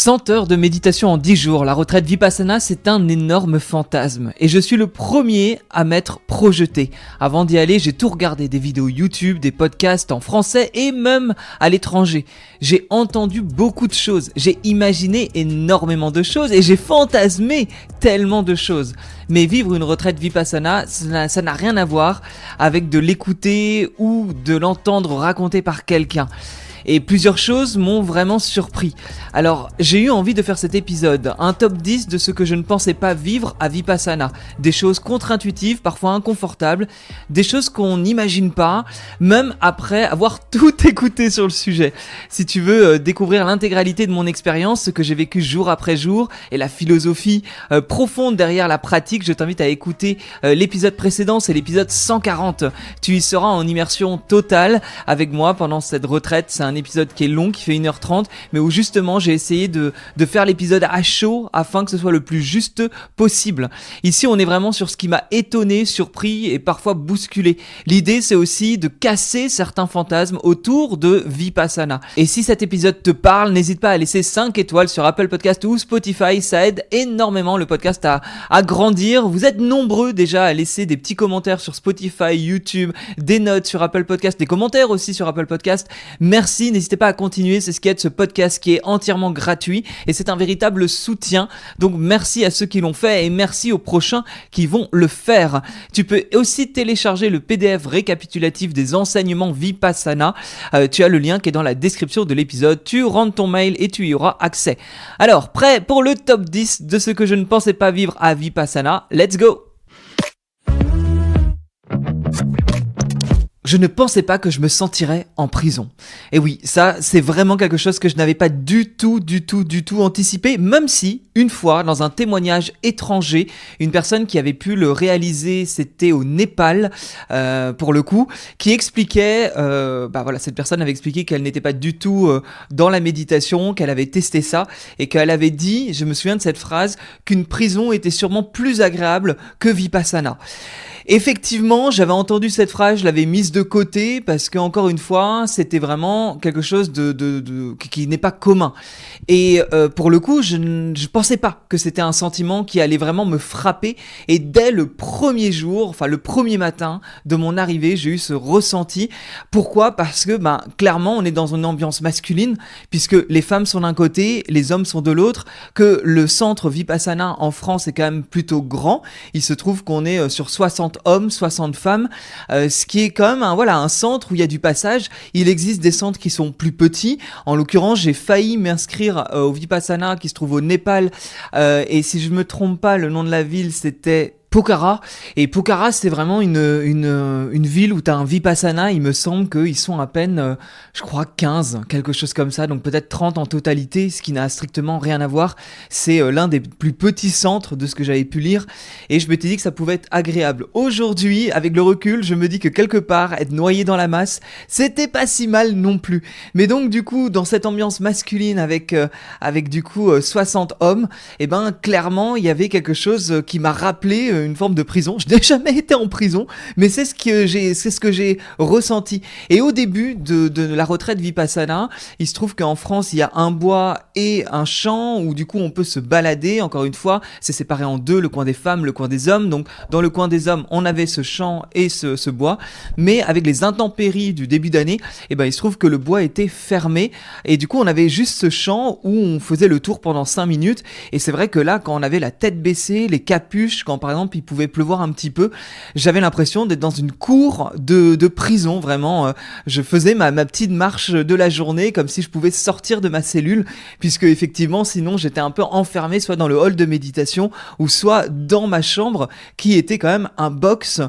100 heures de méditation en 10 jours, la retraite Vipassana, c'est un énorme fantasme. Et je suis le premier à m'être projeté. Avant d'y aller, j'ai tout regardé, des vidéos YouTube, des podcasts en français et même à l'étranger. J'ai entendu beaucoup de choses, j'ai imaginé énormément de choses et j'ai fantasmé tellement de choses. Mais vivre une retraite Vipassana, ça n'a rien à voir avec de l'écouter ou de l'entendre raconter par quelqu'un. Et plusieurs choses m'ont vraiment surpris. Alors, j'ai eu envie de faire cet épisode, un top 10 de ce que je ne pensais pas vivre à Vipassana. Des choses contre-intuitives, parfois inconfortables, des choses qu'on n'imagine pas, même après avoir tout écouté sur le sujet. Si tu veux découvrir l'intégralité de mon expérience, ce que j'ai vécu jour après jour, et la philosophie profonde derrière la pratique, je t'invite à écouter l'épisode précédent, c'est l'épisode 140. Tu y seras en immersion totale avec moi pendant cette retraite. C'est un épisode qui est long, qui fait 1h30, mais où justement j'ai essayé de faire l'épisode à chaud afin que ce soit le plus juste possible. Ici on est vraiment sur ce qui m'a étonné, surpris et parfois bousculé. L'idée c'est aussi de casser certains fantasmes autour de Vipassana. Et si cet épisode te parle, n'hésite pas à laisser 5 étoiles sur Apple Podcast ou Spotify, ça aide énormément le podcast à grandir. Vous êtes nombreux déjà à laisser des petits commentaires sur Spotify, YouTube, des notes sur Apple Podcast, des commentaires aussi sur Apple Podcast. Merci, n'hésitez pas à continuer, c'est ce qui aide ce podcast qui est entièrement gratuit et c'est un véritable soutien. Donc merci à ceux qui l'ont fait et merci aux prochains qui vont le faire. Tu peux aussi télécharger le PDF récapitulatif des enseignements Vipassana. Tu as le lien qui est dans la description de l'épisode. Tu rentres ton mail et tu y auras accès. Alors, prêt pour le top 10 de ce que je ne pensais pas vivre à Vipassana? Let's go! Je ne pensais pas que je me sentirais en prison. Et oui, ça, c'est vraiment quelque chose que je n'avais pas du tout anticipé, même si, une fois, dans un témoignage étranger, une personne qui avait pu le réaliser, c'était au Népal, pour le coup, qui expliquait, cette personne avait expliqué qu'elle n'était pas du tout dans la méditation, qu'elle avait testé ça, et qu'elle avait dit, je me souviens de cette phrase, qu'une prison était sûrement plus agréable que Vipassana. Effectivement, j'avais entendu cette phrase, je l'avais mise de côté parce que encore une fois, c'était vraiment quelque chose qui n'est pas commun. Et pour le coup, je pensais pas que c'était un sentiment qui allait vraiment me frapper. Et dès le premier jour, enfin le premier matin de mon arrivée, j'ai eu ce ressenti. Pourquoi ? Parce que clairement, on est dans une ambiance masculine puisque les femmes sont d'un côté, les hommes sont de l'autre. Que le centre Vipassana en France est quand même plutôt grand. Il se trouve qu'on est sur 60 hommes, 60 femmes, ce qui est quand même un centre où il y a du passage. Il existe des centres qui sont plus petits. En l'occurrence, j'ai failli m'inscrire au Vipassana qui se trouve au Népal. Et si je me trompe pas, le nom de la ville, c'était Pokhara. Et Pokhara, c'est vraiment une ville où tu as un Vipassana. Il me semble qu'ils sont à peine, je crois, 15, quelque chose comme ça. Donc peut-être 30 en totalité, ce qui n'a strictement rien à voir. C'est l'un des plus petits centres de ce que j'avais pu lire. Et je m'étais dit que ça pouvait être agréable. Aujourd'hui, avec le recul, je me dis que quelque part, être noyé dans la masse, c'était pas si mal non plus. Mais donc du coup, dans cette ambiance masculine avec du coup 60 hommes, clairement, il y avait quelque chose qui m'a rappelé une forme de prison. Je n'ai jamais été en prison, mais c'est ce que j'ai ressenti. Et au début de la retraite Vipassana, il se trouve qu'en France, il y a un bois et un champ où du coup on peut se balader. Encore une fois, c'est séparé en deux, le coin des femmes, le coin des hommes. Donc dans le coin des hommes, on avait ce champ et ce bois, mais avec les intempéries du début d'année, il se trouve que le bois était fermé et du coup on avait juste ce champ où on faisait le tour pendant 5 minutes. Et c'est vrai que là, quand on avait la tête baissée, les capuches, quand par exemple il pouvait pleuvoir un petit peu, j'avais l'impression d'être dans une cour de prison, vraiment. Je faisais ma petite marche de la journée comme si je pouvais sortir de ma cellule, puisque effectivement sinon j'étais un peu enfermé soit dans le hall de méditation ou soit dans ma chambre qui était quand même un box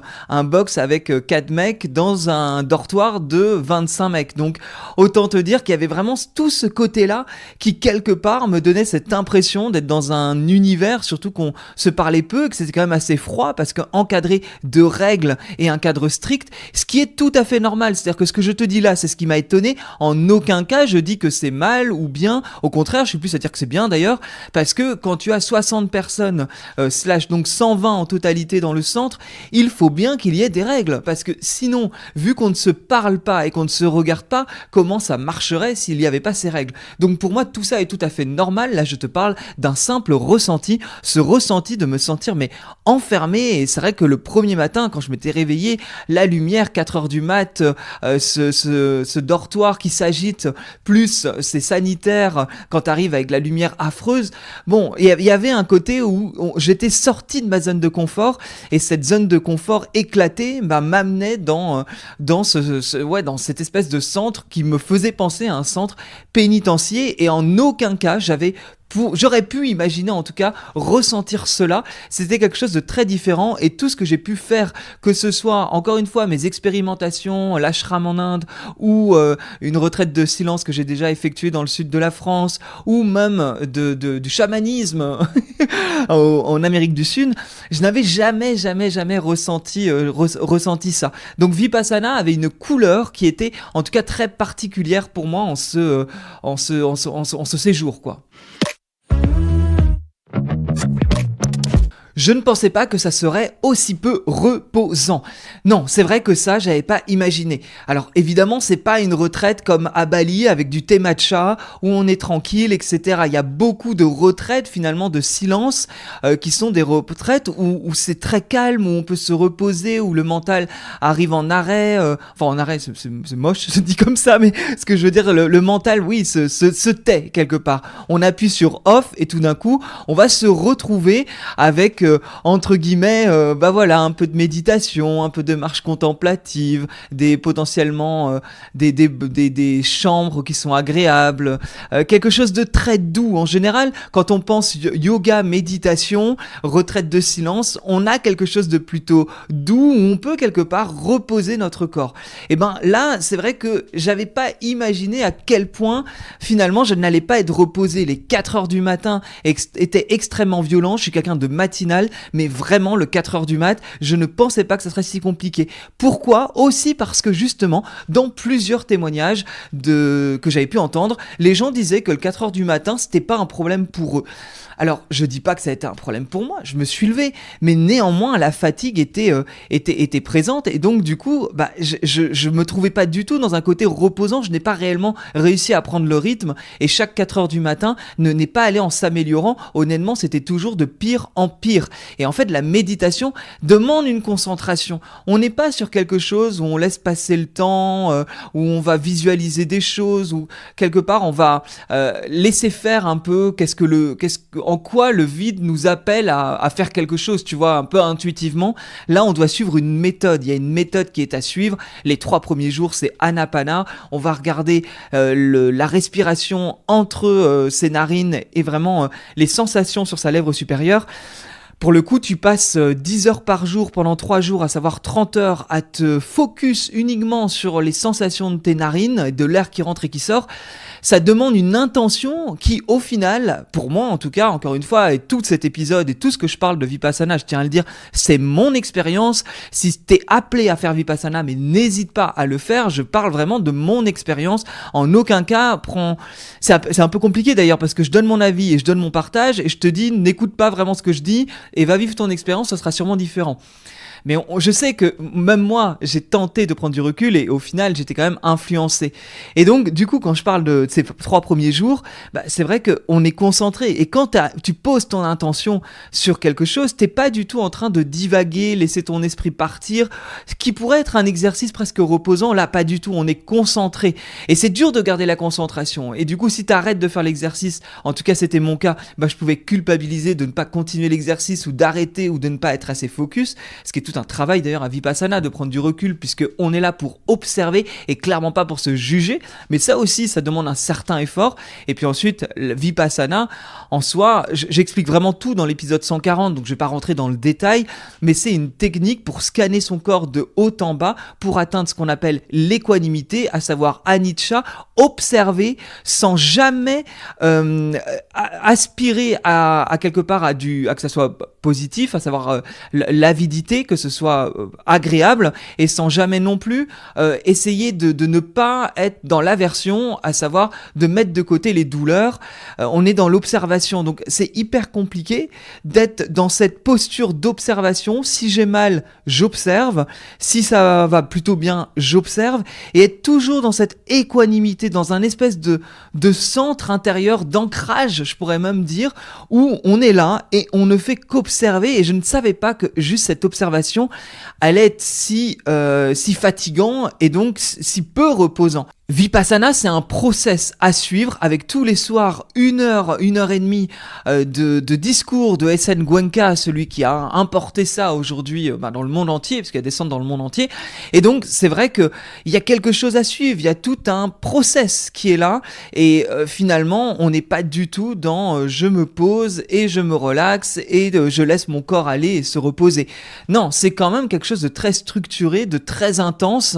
avec 4 mecs dans un dortoir de 25 mecs. Donc autant te dire qu'il y avait vraiment tout ce côté-là qui quelque part me donnait cette impression d'être dans un univers, surtout qu'on se parlait peu, que c'était quand même assez c'est froid parce qu'encadré de règles et un cadre strict, ce qui est tout à fait normal. C'est-à-dire que ce que je te dis là, c'est ce qui m'a étonné. En aucun cas, je dis que c'est mal ou bien. Au contraire, je suis plus à dire que c'est bien d'ailleurs, parce que quand tu as 60 personnes, slash donc 120 en totalité dans le centre, il faut bien qu'il y ait des règles. Parce que sinon, vu qu'on ne se parle pas et qu'on ne se regarde pas, comment ça marcherait s'il n'y avait pas ces règles? Donc pour moi, tout ça est tout à fait normal. Là, je te parle d'un simple ressenti, ce ressenti de me sentir mais enfermé. Et c'est vrai que le premier matin, quand je m'étais réveillé, la lumière, 4h du mat, ce dortoir qui s'agite, plus ces sanitaires, quand t'arrives avec la lumière affreuse, bon, il y avait un côté où j'étais sorti de ma zone de confort, et cette zone de confort éclatée m'amenait dans dans cette espèce de centre qui me faisait penser à un centre pénitentiaire, et en aucun cas j'aurais pu imaginer, en tout cas, ressentir cela. C'était quelque chose de très différent, et tout ce que j'ai pu faire, que ce soit, encore une fois, mes expérimentations, l'ashram en Inde, ou une retraite de silence que j'ai déjà effectuée dans le sud de la France, ou même du chamanisme en Amérique du Sud, je n'avais jamais ressenti ça. Donc Vipassana avait une couleur qui était, en tout cas, très particulière pour moi en ce séjour, quoi. Je ne pensais pas que ça serait aussi peu reposant. Non, c'est vrai que ça, j'avais pas imaginé. Alors évidemment, c'est pas une retraite comme à Bali avec du thé matcha où on est tranquille, etc. Il y a beaucoup de retraites finalement de silence qui sont des retraites où c'est très calme, où on peut se reposer, où le mental arrive en arrêt. Enfin en arrêt, c'est moche, je dis comme ça, mais ce que je veux dire, le mental, oui, se tait quelque part. On appuie sur off et tout d'un coup, on va se retrouver avec entre guillemets, un peu de méditation, un peu de marche contemplative, potentiellement des chambres qui sont agréables, quelque chose de très doux. En général, quand on pense yoga, méditation, retraite de silence, on a quelque chose de plutôt doux où on peut quelque part reposer notre corps. Et ben là, c'est vrai que j'avais pas imaginé à quel point finalement je n'allais pas être reposé. Les 4h du matin étaient extrêmement violents. Je suis quelqu'un de matinal, mais vraiment le 4h du mat, je ne pensais pas que ça serait si compliqué. Pourquoi ? Aussi parce que justement, dans plusieurs témoignages que j'avais pu entendre, les gens disaient que le 4h du matin, c'était pas un problème pour eux. Alors, je dis pas que ça a été un problème pour moi, je me suis levé, mais néanmoins, la fatigue était présente, et donc du coup, je me trouvais pas du tout dans un côté reposant, je n'ai pas réellement réussi à prendre le rythme, et chaque 4h du matin n'est pas allé en s'améliorant, honnêtement, c'était toujours de pire en pire. Et en fait, la méditation demande une concentration. On n'est pas sur quelque chose où on laisse passer le temps, où on va visualiser des choses, où quelque part on va laisser faire un peu en quoi le vide nous appelle à faire quelque chose, tu vois, un peu intuitivement. Là, on doit suivre une méthode. Il y a une méthode qui est à suivre. Les 3 premiers jours, c'est Anapana. On va regarder la respiration entre ses narines et vraiment les sensations sur sa lèvre supérieure. Pour le coup, tu passes 10 heures par jour pendant 3 jours, à savoir 30 heures, à te focus uniquement sur les sensations de tes narines, de l'air qui rentre et qui sort. Ça demande une intention qui, au final, pour moi en tout cas, encore une fois, et tout cet épisode et tout ce que je parle de Vipassana, je tiens à le dire, c'est mon expérience. Si t'es appelé à faire Vipassana, mais n'hésite pas à le faire, je parle vraiment de mon expérience. En aucun cas, c'est un peu compliqué d'ailleurs, parce que je donne mon avis et je donne mon partage, et je te dis, n'écoute pas vraiment ce que je dis, et va vivre ton expérience, ce sera sûrement différent. Mais je sais que même moi, j'ai tenté de prendre du recul, et au final, j'étais quand même influencé. Et donc, du coup, quand je parle de ces 3 premiers jours, c'est vrai qu'on est concentré. Et quand tu poses ton intention sur quelque chose, t'es pas du tout en train de divaguer, laisser ton esprit partir, ce qui pourrait être un exercice presque reposant. Là, pas du tout. On est concentré. Et c'est dur de garder la concentration. Et du coup, si t'arrêtes de faire l'exercice, en tout cas, c'était mon cas, je pouvais culpabiliser de ne pas continuer l'exercice, ou d'arrêter, ou de ne pas être assez focus, ce qui est tout un travail d'ailleurs à Vipassana, de prendre du recul, puisque on est là pour observer et clairement pas pour se juger. Mais ça aussi, ça demande un certain effort. Et puis ensuite, le Vipassana en soi, j'explique vraiment tout dans l'épisode 140, donc je vais pas rentrer dans le détail, mais c'est une technique pour scanner son corps de haut en bas pour atteindre ce qu'on appelle l'équanimité, à savoir anicca, observer sans jamais aspirer à quelque part à que ça soit positif, à savoir l'avidité, que ce soit agréable, et sans jamais non plus essayer de ne pas être dans l'aversion, à savoir de mettre de côté les douleurs. On est dans l'observation, donc c'est hyper compliqué d'être dans cette posture d'observation. Si j'ai mal, j'observe. Si ça va plutôt bien, j'observe. Et être toujours dans cette équanimité, dans un espèce de centre intérieur, d'ancrage, je pourrais même dire, où on est là et on ne fait qu'observer. Et je ne savais pas que juste cette observation allait être si fatigant et donc si peu reposant. Vipassana, c'est un process à suivre avec tous les soirs 1 heure et demie de discours de S.N. Goenka, celui qui a importé ça aujourd'hui dans le monde entier, parce qu'il y a des centres dans le monde entier. Et donc, c'est vrai qu'il y a quelque chose à suivre, il y a tout un process qui est là, et finalement, on n'est pas du tout dans je me pose et je me relaxe et je laisse mon corps aller et se reposer. Non, c'est quand même quelque chose de très structuré, de très intense,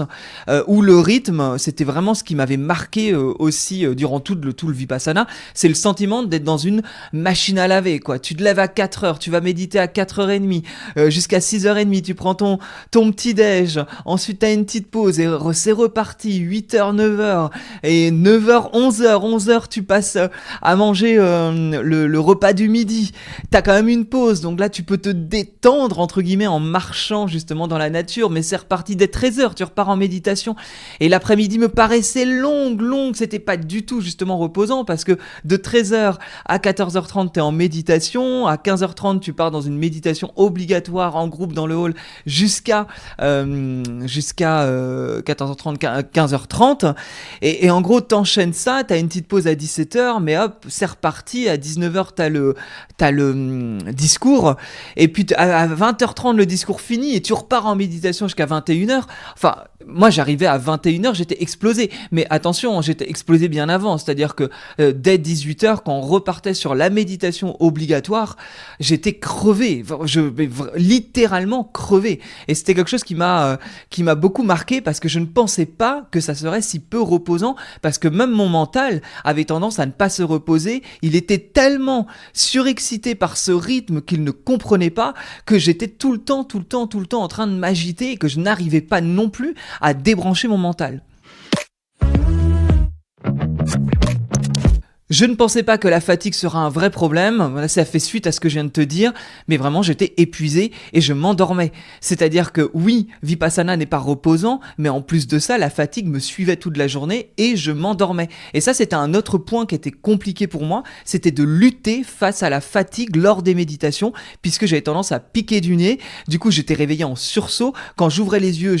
où le rythme, c'était vraiment ce qui m'avait marqué aussi durant tout le Vipassana, c'est le sentiment d'être dans une machine à laver, quoi. Tu te lèves à 4 heures, tu vas méditer à 4h30, jusqu'à 6h30, tu prends ton petit-déj, ensuite t'as une petite pause, et c'est reparti, 8h, 9h, et 9h, 11h, 11h, tu passes à manger le repas du midi, t'as quand même une pause, donc là tu peux te détendre, entre guillemets, en marchant justement dans la nature, mais c'est reparti dès 13h, tu repars en méditation, et l'après-midi me paraissait longue, c'était pas du tout justement reposant, parce que de 13h à 14h30 t'es en méditation, à 15h30 tu pars dans une méditation obligatoire en groupe dans le hall jusqu'à 14h30, 15h30, et en gros t'enchaînes ça, t'as une petite pause à 17h, mais hop, c'est reparti, à 19h t'as le discours, et puis à 20h30 le discours fini, et tu repars en méditation jusqu'à 21h. Enfin, moi j'arrivais à 21h, j'étais explosé, mais attention, j'étais explosé bien avant, c'est-à-dire que dès 18h, quand on repartait sur la méditation obligatoire, j'étais crevé, littéralement crevé, et c'était quelque chose qui m'a beaucoup marqué, parce que je ne pensais pas que ça serait si peu reposant, parce que même mon mental avait tendance à ne pas se reposer, il était tellement surexcité par ce rythme qu'il ne comprenait pas, que j'étais tout le temps en train de m'agiter, et que je n'arrivais pas non plus à débrancher mon mental. Je ne pensais pas que la fatigue sera un vrai problème, là ça fait suite à ce que je viens de te dire, mais vraiment j'étais épuisé et je m'endormais. C'est-à-dire que oui, Vipassana n'est pas reposant, mais en plus de ça, la fatigue me suivait toute la journée et je m'endormais. Et ça c'était un autre point qui était compliqué pour moi, c'était de lutter face à la fatigue lors des méditations, puisque j'avais tendance à piquer du nez, du coup j'étais réveillé en sursaut, quand j'ouvrais les yeux,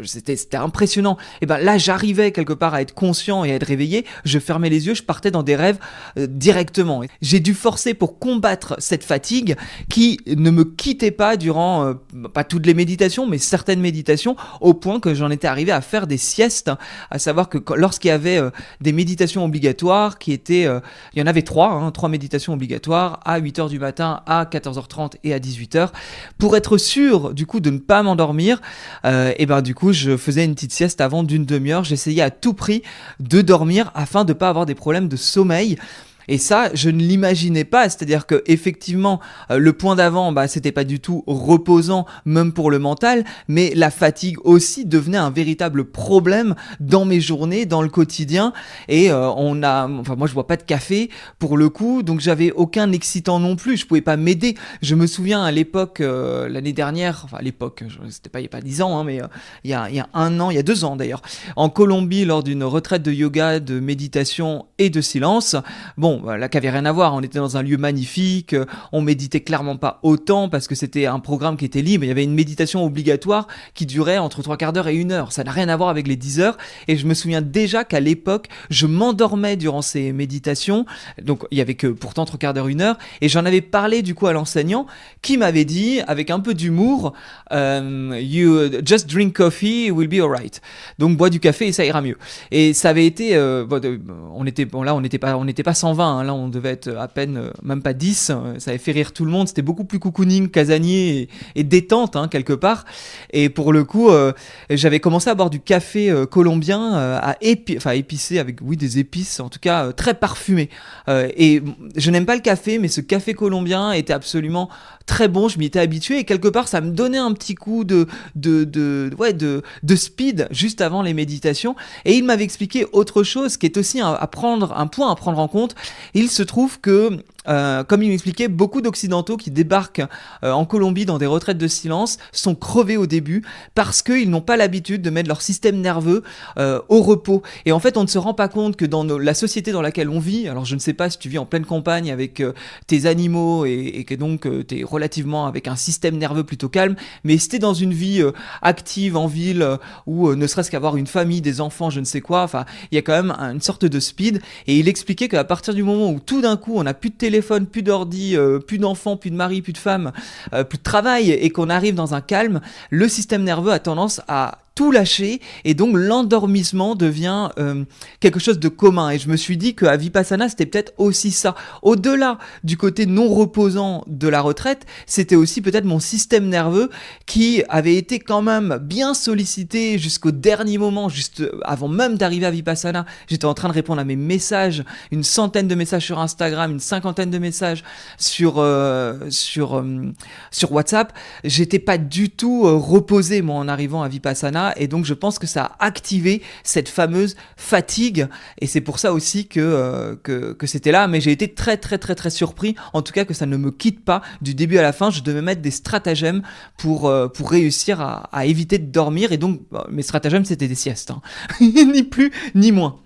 c'était impressionnant. Et ben là j'arrivais quelque part à être conscient et à être réveillé, je fermais les yeux, je partais dans des rêves directement. J'ai dû forcer pour combattre cette fatigue qui ne me quittait pas durant, pas toutes les méditations, mais certaines méditations, au point que j'en étais arrivé à faire des siestes, à savoir que lorsqu'il y avait des méditations obligatoires, qui étaient, il y en avait 3 méditations obligatoires, à 8h du matin, à 14h30 et à 18h, pour être sûr du coup de ne pas m'endormir, et ben du coup je faisais une petite sieste avant d'une demi-heure, j'essayais à tout prix de dormir afin de ne pas avoir des problèmes de sommeil. Et ça, je ne l'imaginais pas, c'est-à-dire que effectivement, le point d'avant, c'était pas du tout reposant, même pour le mental, mais la fatigue aussi devenait un véritable problème dans mes journées, dans le quotidien. Et moi je bois pas de café pour le coup, donc j'avais aucun excitant non plus, je pouvais pas m'aider. Je me souviens à l'époque, l'année dernière, enfin à l'époque, c'était pas il y a pas 10 ans, mais il y a 1 an, il y a 2 ans d'ailleurs, en Colombie, lors d'une retraite de yoga, de méditation et de silence. Bon, là, qui avait rien à voir, on était dans un lieu magnifique, on méditait clairement pas autant parce que c'était un programme qui était libre, il y avait une méditation obligatoire qui durait entre 3/4 d'heure et 1 heure, ça n'a rien à voir avec les 10 heures, et je me souviens déjà qu'à l'époque, je m'endormais durant ces méditations, donc il y avait que pourtant 3/4 d'heure, 1 heure, et j'en avais parlé du coup à l'enseignant, qui m'avait dit, avec un peu d'humour, you just drink coffee, we'll be alright. Donc bois du café et ça ira mieux. Et ça avait été, on n'était pas 120 hein, là on devait être à peine, même pas 10, ça avait fait rire tout le monde, c'était beaucoup plus cocooning, casanier et détente hein, quelque part. Et pour le coup, j'avais commencé à boire du café colombien épicé avec des épices, en tout cas très parfumé. Et je n'aime pas le café, mais ce café colombien était absolument très bon, je m'y étais habitué et quelque part ça me donnait un petit coup de speed juste avant les méditations. Et il m'avait expliqué autre chose qui est aussi un point à prendre en compte. Il se trouve que comme il m'expliquait, beaucoup d'Occidentaux qui débarquent en Colombie dans des retraites de silence sont crevés au début parce qu'ils n'ont pas l'habitude de mettre leur système nerveux au repos. Et en fait, on ne se rend pas compte que dans la société dans laquelle on vit, alors je ne sais pas si tu vis en pleine campagne avec tes animaux et que donc tu es relativement avec un système nerveux plutôt calme, mais si tu es dans une vie active en ville ou ne serait-ce qu'avoir une famille, des enfants, je ne sais quoi, enfin, il y a quand même une sorte de speed. Et il expliquait qu'à partir du moment où tout d'un coup on n'a plus de téléphone, plus d'ordi, plus d'enfants, plus de mari, plus de femmes, plus de travail et qu'on arrive dans un calme, le système nerveux a tendance à tout lâcher et donc l'endormissement devient quelque chose de commun. Et je me suis dit qu'à Vipassana c'était peut-être aussi ça. Au-delà du côté non reposant de la retraite, c'était aussi peut-être mon système nerveux qui avait été quand même bien sollicité jusqu'au dernier moment, juste avant même d'arriver à Vipassana. J'étais en train de répondre à mes messages, une centaine de messages sur Instagram, une cinquantaine de messages sur WhatsApp. J'étais pas du tout reposé moi en arrivant à Vipassana. Et donc je pense que ça a activé cette fameuse fatigue et c'est pour ça aussi que c'était là, mais j'ai été très très très très surpris en tout cas que ça ne me quitte pas du début à la fin. Je devais mettre des stratagèmes pour réussir à éviter de dormir et donc mes stratagèmes c'était des siestes hein. Ni plus ni moins.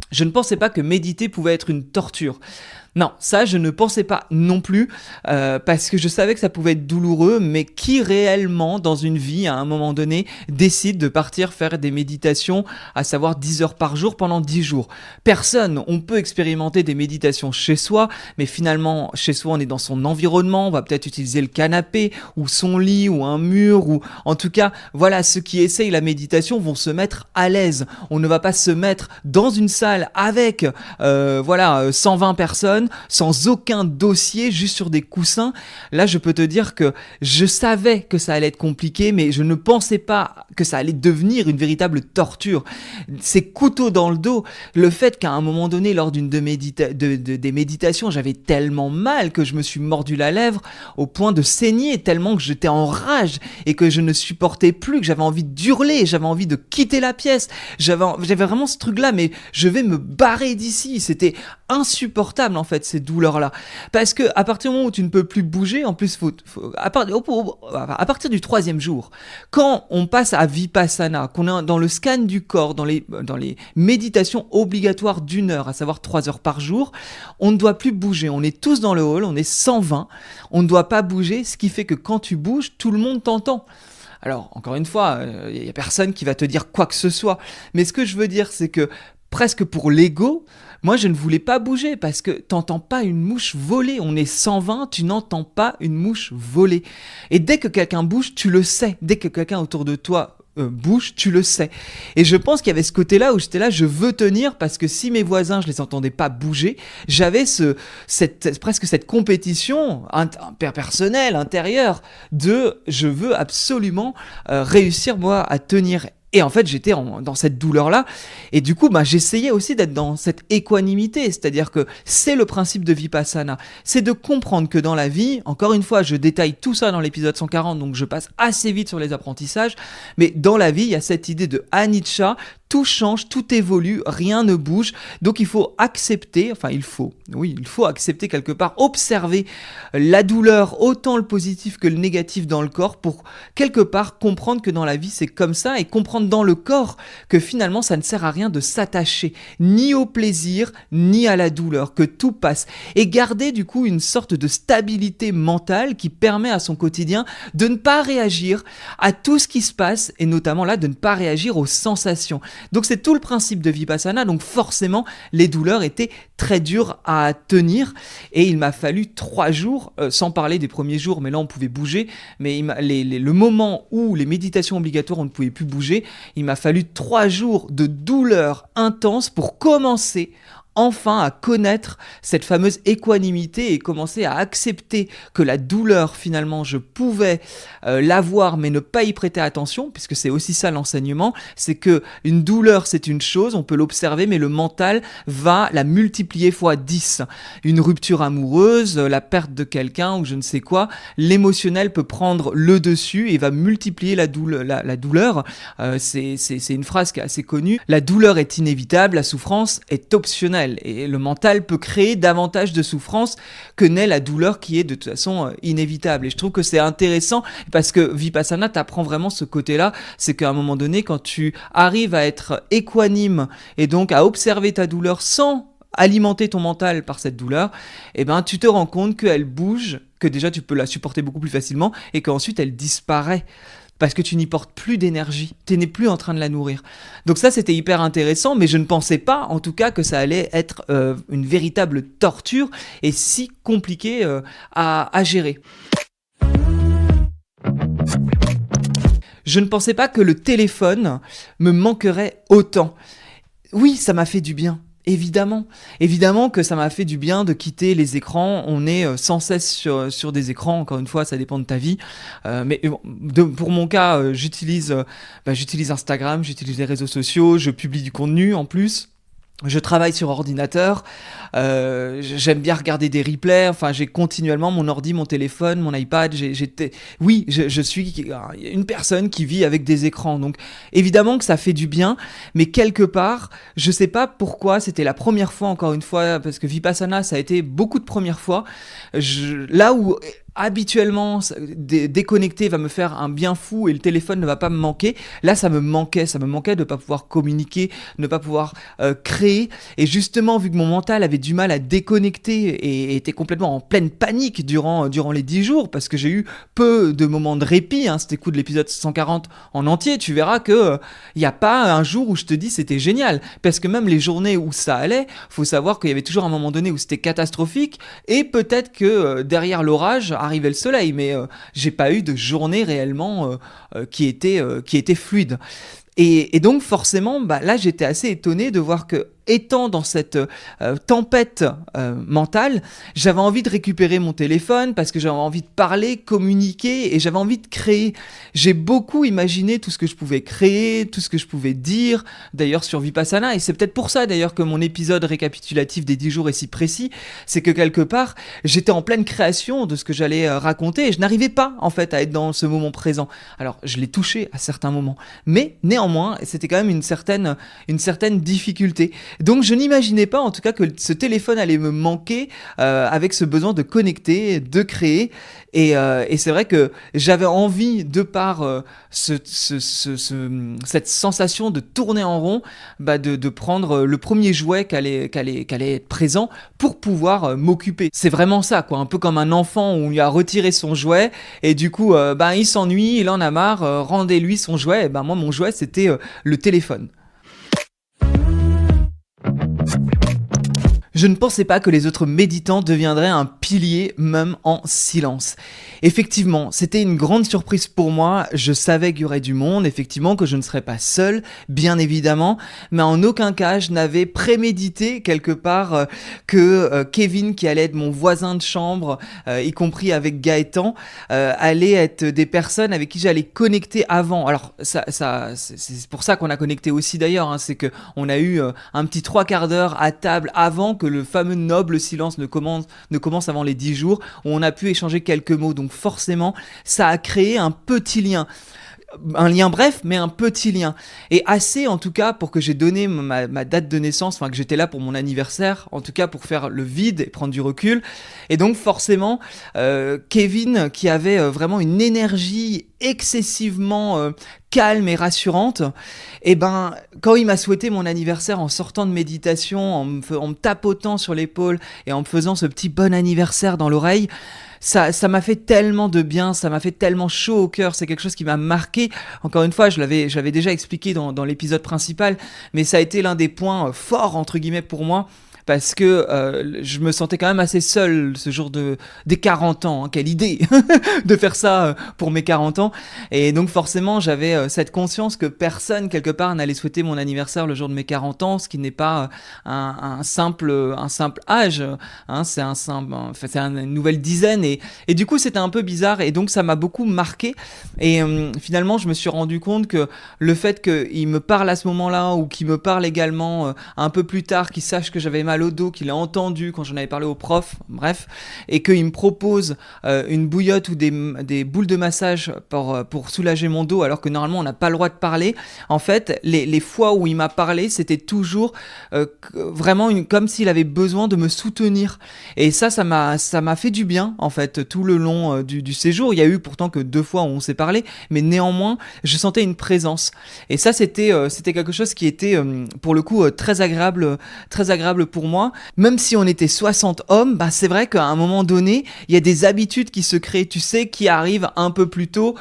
Je ne pensais pas que méditer pouvait être une torture. Non, ça je ne pensais pas non plus, parce que je savais que ça pouvait être douloureux, mais qui réellement dans une vie à un moment donné décide de partir faire des méditations, à savoir 10 heures par jour pendant 10 jours? Personne. On peut expérimenter des méditations chez soi, mais finalement chez soi on est dans son environnement, on va peut-être utiliser le canapé ou son lit ou un mur, ou en tout cas voilà, ceux qui essayent la méditation vont se mettre à l'aise. On ne va pas se mettre dans une salle avec 120 personnes sans aucun dossier, juste sur des coussins. Là, je peux te dire que je savais que ça allait être compliqué, mais je ne pensais pas que ça allait devenir une véritable torture. Ces couteaux dans le dos, le fait qu'à un moment donné, lors d'une des méditations, j'avais tellement mal que je me suis mordu la lèvre au point de saigner, tellement que j'étais en rage et que je ne supportais plus, que j'avais envie d'hurler, j'avais envie de quitter la pièce. J'avais vraiment ce truc-là, mais je vais me barrer d'ici. C'était insupportable en fait ces douleurs-là, parce que à partir du moment où tu ne peux plus bouger, en plus à partir du 3e jour, quand on passe à Vipassana, qu'on est dans le scan du corps, dans les méditations obligatoires d'1 heure, à savoir 3 heures par jour, on ne doit plus bouger. On est tous dans le hall, on est 120, on ne doit pas bouger, ce qui fait que quand tu bouges, tout le monde t'entend. Alors, encore une fois, il n'y a personne qui va te dire quoi que ce soit, mais ce que je veux dire, c'est que presque pour l'ego, moi je ne voulais pas bouger parce que t'entends pas une mouche voler. On est 120, tu n'entends pas une mouche voler. Et dès que quelqu'un bouge, tu le sais. Dès que quelqu'un autour de toi bouge, tu le sais. Et je pense qu'il y avait ce côté-là où j'étais là, je veux tenir, parce que si mes voisins, je les entendais pas bouger, j'avais presque cette compétition personnelle, intérieure, de je veux absolument réussir moi à tenir. Et en fait, j'étais dans cette douleur-là. Et du coup, j'essayais aussi d'être dans cette équanimité. C'est-à-dire que c'est le principe de Vipassana. C'est de comprendre que dans la vie, encore une fois, je détaille tout ça dans l'épisode 140, donc je passe assez vite sur les apprentissages. Mais dans la vie, il y a cette idée de anicca. Tout change, tout évolue, rien ne bouge. Donc il faut accepter, il faut accepter quelque part, observer la douleur, autant le positif que le négatif dans le corps, pour quelque part comprendre que dans la vie c'est comme ça, et comprendre dans le corps que finalement ça ne sert à rien de s'attacher ni au plaisir ni à la douleur, que tout passe, et garder du coup une sorte de stabilité mentale qui permet à son quotidien de ne pas réagir à tout ce qui se passe, et notamment là de ne pas réagir aux sensations. Donc c'est tout le principe de Vipassana, donc forcément les douleurs étaient très dures à tenir et il m'a fallu 3 jours, sans parler des premiers jours, mais là on pouvait bouger, mais le moment où les méditations obligatoires on ne pouvait plus bouger, il m'a fallu 3 jours de douleurs intenses pour commencer enfin à connaître cette fameuse équanimité et commencer à accepter que la douleur, finalement, je pouvais l'avoir mais ne pas y prêter attention, puisque c'est aussi ça l'enseignement, c'est que une douleur, c'est une chose, on peut l'observer, mais le mental va la multiplier fois 10. Une rupture amoureuse, la perte de quelqu'un ou je ne sais quoi, l'émotionnel peut prendre le dessus et va multiplier la douleur. C'est une phrase qui est assez connue. La douleur est inévitable, la souffrance est optionnelle. Et le mental peut créer davantage de souffrance que n'est la douleur qui est de toute façon inévitable. Et je trouve que c'est intéressant parce que Vipassana t'apprend vraiment ce côté-là. C'est qu'à un moment donné, quand tu arrives à être équanime et donc à observer ta douleur sans alimenter ton mental par cette douleur, eh ben, tu te rends compte qu'elle bouge, que déjà tu peux la supporter beaucoup plus facilement et qu'ensuite elle disparaît. Parce que tu n'y portes plus d'énergie, tu n'es plus en train de la nourrir. Donc ça, c'était hyper intéressant, mais je ne pensais pas, en tout cas, que ça allait être une véritable torture et si compliqué à gérer. Je ne pensais pas que le téléphone me manquerait autant. Oui, ça m'a fait du bien. Évidemment que ça m'a fait du bien de quitter les écrans. On est sans cesse sur des écrans, encore une fois, ça dépend de ta vie. Mais pour mon cas, j'utilise Instagram, j'utilise les réseaux sociaux, je publie du contenu en plus. Je travaille sur ordinateur, j'aime bien regarder des replays, enfin j'ai continuellement mon ordi, mon téléphone, mon iPad, je suis une personne qui vit avec des écrans, donc évidemment que ça fait du bien, mais quelque part, je sais pas pourquoi, c'était la première fois encore une fois, parce que Vipassana ça a été beaucoup de premières fois, là où habituellement déconnecter va me faire un bien fou et le téléphone ne va pas me manquer, là ça me manquait de ne pas pouvoir communiquer, ne pas pouvoir créer, et justement vu que mon mental avait du mal à déconnecter et était complètement en pleine panique durant les 10 jours, parce que j'ai eu peu de moments de répit, si t'écoutes l'épisode 140 en entier, tu verras que y a pas un jour où je te dis c'était génial, parce que même les journées où ça allait, faut savoir qu'il y avait toujours un moment donné où c'était catastrophique, et peut-être que derrière l'orage arrivait le soleil, mais j'ai pas eu de journée réellement qui était fluide. Et donc forcément, là j'étais assez étonné de voir que, étant dans cette tempête mentale, j'avais envie de récupérer mon téléphone parce que j'avais envie de parler, communiquer et j'avais envie de créer. J'ai beaucoup imaginé tout ce que je pouvais créer, tout ce que je pouvais dire, d'ailleurs sur Vipassana, et c'est peut-être pour ça d'ailleurs que mon épisode récapitulatif des 10 jours est si précis, c'est que quelque part, j'étais en pleine création de ce que j'allais raconter et je n'arrivais pas en fait à être dans ce moment présent. Alors je l'ai touché à certains moments, mais néanmoins, c'était quand même une certaine difficulté. Donc je n'imaginais pas en tout cas que ce téléphone allait me manquer avec ce besoin de connecter, de créer. Et c'est vrai que j'avais envie, de par cette sensation de tourner en rond, de prendre le premier jouet qui allait être présent pour pouvoir m'occuper. C'est vraiment ça, quoi, un peu comme un enfant où on lui a retiré son jouet et du coup il s'ennuie, il en a marre, rendez-lui son jouet. Et moi mon jouet c'était le téléphone. Je ne pensais pas que les autres méditants deviendraient un pilier même en silence. Effectivement, c'était une grande surprise pour moi, je savais qu'il y aurait du monde, effectivement que je ne serais pas seul, bien évidemment, mais en aucun cas je n'avais prémédité quelque part que Kevin, qui allait être mon voisin de chambre, y compris avec Gaëtan, allait être des personnes avec qui j'allais connecter avant. Alors c'est pour ça qu'on a connecté aussi d'ailleurs, c'est qu'on a eu un petit 3/4 d'heure à table avant que le fameux noble silence ne commence avant les 10 jours, où on a pu échanger quelques mots. Donc forcément, ça a créé un petit lien. Un lien bref, mais un petit lien. Et assez, en tout cas, pour que j'ai donné ma date de naissance, enfin que j'étais là pour mon anniversaire, en tout cas pour faire le vide et prendre du recul. Et donc forcément, Kevin, qui avait vraiment une énergie excessivement calme et rassurante, quand il m'a souhaité mon anniversaire en sortant de méditation, en me tapotant sur l'épaule et en me faisant ce petit bon anniversaire dans l'oreille, ça m'a fait tellement de bien, ça m'a fait tellement chaud au cœur, c'est quelque chose qui m'a marqué. Encore une fois, j'avais déjà expliqué dans l'épisode principal, mais ça a été l'un des points forts, entre guillemets, pour moi, parce que je me sentais quand même assez seul ce jour des 40 ans. Hein, quelle idée de faire ça pour mes 40 ans. Et donc forcément, j'avais cette conscience que personne, quelque part, n'allait souhaiter mon anniversaire le jour de mes 40 ans, ce qui n'est pas un simple âge. Hein, c'est une nouvelle dizaine. Et du coup, c'était un peu bizarre. Et donc, ça m'a beaucoup marqué. Et finalement, je me suis rendu compte que le fait qu'il me parle à ce moment-là, ou qu'il me parle également un peu plus tard, qu'il sache que j'avais mal au dos, qu'il a entendu quand j'en avais parlé au prof, bref, et qu'il me propose une bouillotte ou des boules de massage pour soulager mon dos, alors que normalement on n'a pas le droit de parler. En fait, les fois où il m'a parlé, c'était toujours vraiment comme s'il avait besoin de me soutenir. Et ça m'a fait du bien, en fait, tout le long du séjour. Il y a eu pourtant que 2 fois où on s'est parlé, mais néanmoins, je sentais une présence. Et ça, c'était quelque chose qui était, pour le coup, très agréable pour moi. Même si on était 60 hommes, bah c'est vrai qu'à un moment donné, il y a des habitudes qui se créent, tu sais, qui arrivent un peu plus tôt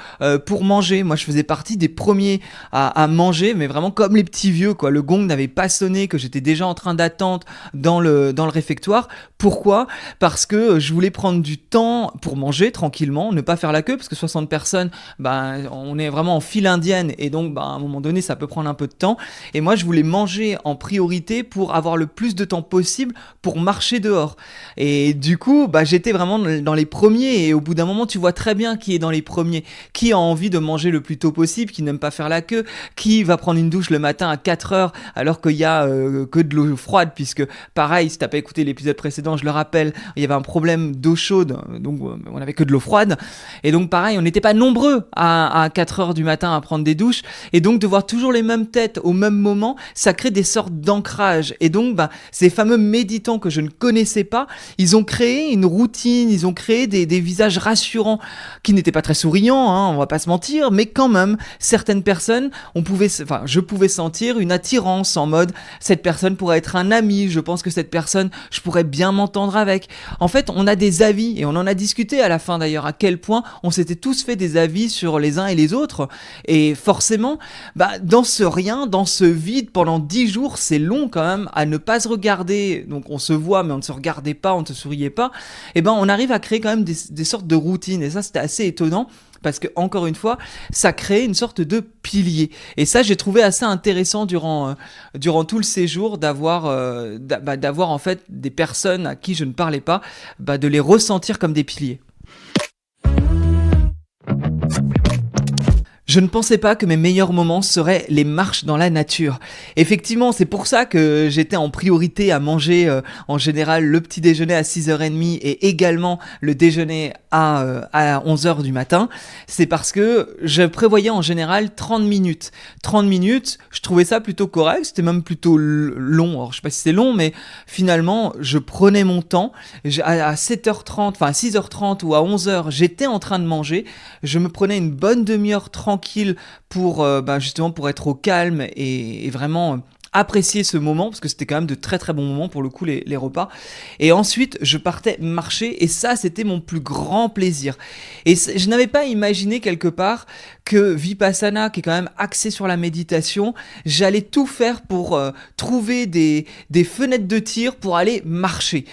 pour manger. Moi, je faisais partie des premiers à manger, mais vraiment comme les petits vieux, quoi. Le gong n'avait pas sonné, que j'étais déjà en train d'attendre dans le réfectoire. Pourquoi ? Parce que je voulais prendre du temps pour manger tranquillement, ne pas faire la queue, parce que 60 personnes, bah, on est vraiment en file indienne, et donc bah, à un moment donné, ça peut prendre un peu de temps. Et moi, je voulais manger en priorité pour avoir le plus de temps possible pour marcher dehors. Et du coup, bah, j'étais vraiment dans les premiers, et au bout d'un moment, tu vois très bien qui est dans les premiers, qui a envie de manger le plus tôt possible, qui n'aime pas faire la queue, qui va prendre une douche le matin à 4 heures alors qu'il y a que de l'eau froide, puisque pareil, si t'as pas écouté l'épisode précédent, je le rappelle, il y avait un problème d'eau chaude, donc on avait que de l'eau froide, et donc pareil, on n'était pas nombreux à 4 heures du matin à prendre des douches, et donc de voir toujours les mêmes têtes au même moment, ça crée des sortes d'ancrage. Et donc bah, ces fameux méditants que je ne connaissais pas, ils ont créé une routine, ils ont créé des visages rassurants qui n'étaient pas très souriants, hein, on va pas se mentir, mais quand même, certaines personnes, je pouvais sentir une attirance en mode, cette personne pourrait être un ami, je pense que cette personne, je pourrais bien m'entendre avec. En fait, on a des avis, et on en a discuté à la fin d'ailleurs, à quel point on s'était tous fait des avis sur les uns et les autres, et forcément, bah, dans ce rien, dans ce vide, pendant 10 jours, c'est long quand même à ne pas se regarder, donc on se voit mais on ne se regardait pas, on ne se souriait pas, et ben on arrive à créer quand même des sortes de routines, et ça c'était assez étonnant, parce que encore une fois, ça crée une sorte de pilier. Et ça, j'ai trouvé assez intéressant durant tout le séjour d'avoir en fait des personnes à qui je ne parlais pas, de les ressentir comme des piliers. Je ne pensais pas que mes meilleurs moments seraient les marches dans la nature. Effectivement, c'est pour ça que j'étais en priorité à manger en général le petit déjeuner à 6h30 et également le déjeuner à 11h du matin. C'est parce que je prévoyais en général 30 minutes. 30 minutes, je trouvais ça plutôt correct, c'était même plutôt long. Alors, je sais pas si c'est long, mais finalement, je prenais mon temps. À 7h30, enfin à 6h30 ou à 11h, j'étais en train de manger. Je me prenais une bonne demi-heure tranquille pour justement pour être au calme et vraiment apprécier ce moment, parce que c'était quand même de très très bons moments pour le coup, les repas. Et ensuite je partais marcher, et ça c'était mon plus grand plaisir. Et je n'avais pas imaginé quelque part que Vipassana, qui est quand même axé sur la méditation, j'allais tout faire pour trouver des fenêtres de tir pour aller marcher.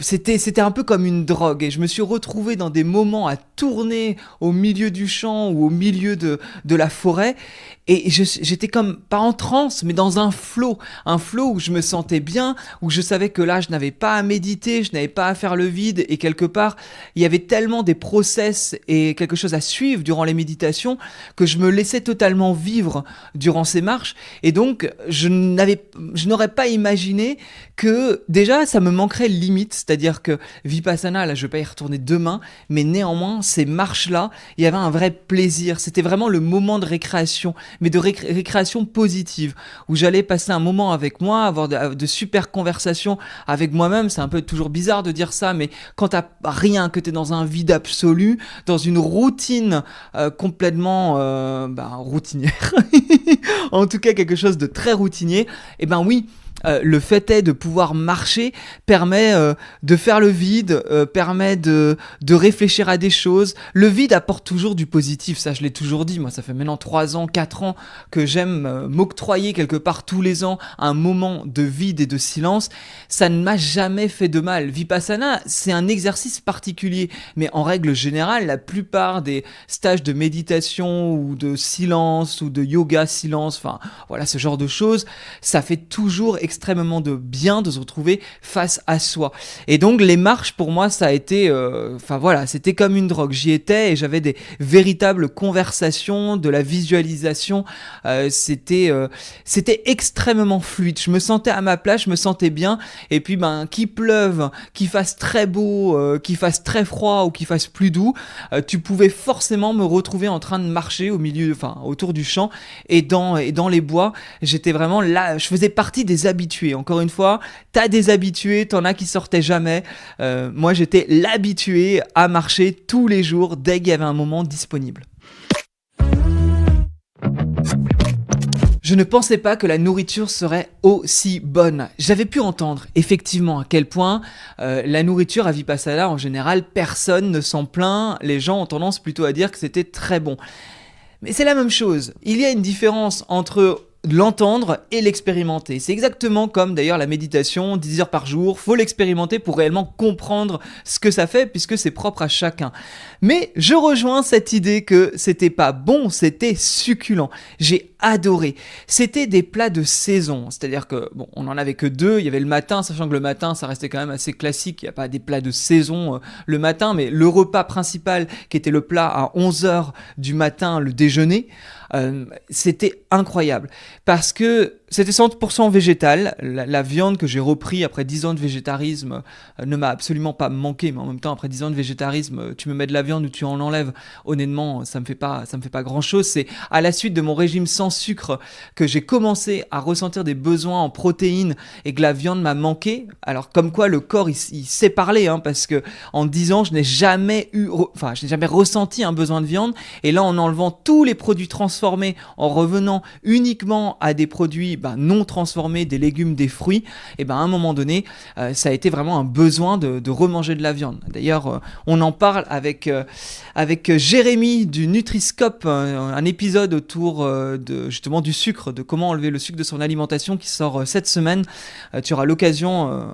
C'était un peu comme une drogue, et je me suis retrouvé dans des moments à tourner au milieu du champ ou au milieu de la forêt, et j'étais comme, pas en transe, mais dans un flow où je me sentais bien, où je savais que là je n'avais pas à méditer, je n'avais pas à faire le vide, et quelque part il y avait tellement des process et quelque chose à suivre durant les méditations que je me laissais totalement vivre durant ces marches. Et donc je n'aurais pas imaginé que déjà ça me manquerait limite, c'est-à-dire que Vipassana, là je vais pas y retourner demain, mais néanmoins ces marches là, il y avait un vrai plaisir, c'était vraiment le moment de récréation, mais de récréation positive, où j'allais passer un moment avec moi, avoir de super conversations avec moi-même. C'est un peu toujours bizarre de dire ça, mais quand t'as rien, que t'es dans un vide absolu, dans une routine complètement routinière, en tout cas quelque chose de très routinier, et ben oui, Le fait est de pouvoir marcher permet de faire le vide, permet de réfléchir à des choses. Le vide apporte toujours du positif, ça je l'ai toujours dit. Moi, ça fait maintenant 3 ans, 4 ans que j'aime m'octroyer quelque part tous les ans un moment de vide et de silence. Ça ne m'a jamais fait de mal. Vipassana, c'est un exercice particulier, mais en règle générale, la plupart des stages de méditation ou de silence ou de yoga silence, enfin voilà, ce genre de choses, ça fait toujours extrêmement de bien de se retrouver face à soi. Et donc les marches pour moi ça a été, voilà, c'était comme une drogue. J'y étais et j'avais des véritables conversations, de la visualisation. C'était extrêmement fluide. Je me sentais à ma place, je me sentais bien. Et puis qu'il pleuve, qu'il fasse très beau, qu'il fasse très froid ou qu'il fasse plus doux, tu pouvais forcément me retrouver en train de marcher autour du champ et dans les bois. J'étais vraiment là, je faisais partie des habitués. Encore une fois, t'as des habitués, t'en as qui sortaient jamais. Moi, j'étais l'habitué à marcher tous les jours dès qu'il y avait un moment disponible. Je ne pensais pas que la nourriture serait aussi bonne. J'avais pu entendre effectivement à quel point la nourriture à Vipassana, en général, personne ne s'en plaint. Les gens ont tendance plutôt à dire que c'était très bon. Mais c'est la même chose. Il y a une différence entre l'entendre et l'expérimenter. C'est exactement comme d'ailleurs la méditation, 10 heures par jour, faut l'expérimenter pour réellement comprendre ce que ça fait puisque c'est propre à chacun. Mais je rejoins cette idée que c'était pas bon, c'était succulent. J'ai adoré. C'était des plats de saison, c'est-à-dire que on en avait que 2, il y avait le matin, sachant que le matin ça restait quand même assez classique, il n'y a pas des plats de saison le matin, mais le repas principal qui était le plat à 11h du matin, le déjeuner, c'était incroyable parce que c'était 100% végétal. La viande que j'ai repris après 10 ans de végétarisme ne m'a absolument pas manqué, mais en même temps après 10 ans de végétarisme, tu me mets de la viande ou tu en enlèves, honnêtement ça me fait pas grand chose. C'est à la suite de mon régime sans sucre que j'ai commencé à ressentir des besoins en protéines et que la viande m'a manqué. Alors comme quoi le corps il sait parler, parce que en 10 ans je n'ai jamais ressenti un besoin de viande, et là en enlevant tous les produits transformés, en revenant uniquement à des produits non transformés, des légumes, des fruits, et à un moment donné ça a été vraiment un besoin de remanger de la viande. D'ailleurs on en parle avec Jérémy du Nutriscope, un épisode autour justement du sucre, de comment enlever le sucre de son alimentation, qui sort cette semaine. Tu auras l'occasion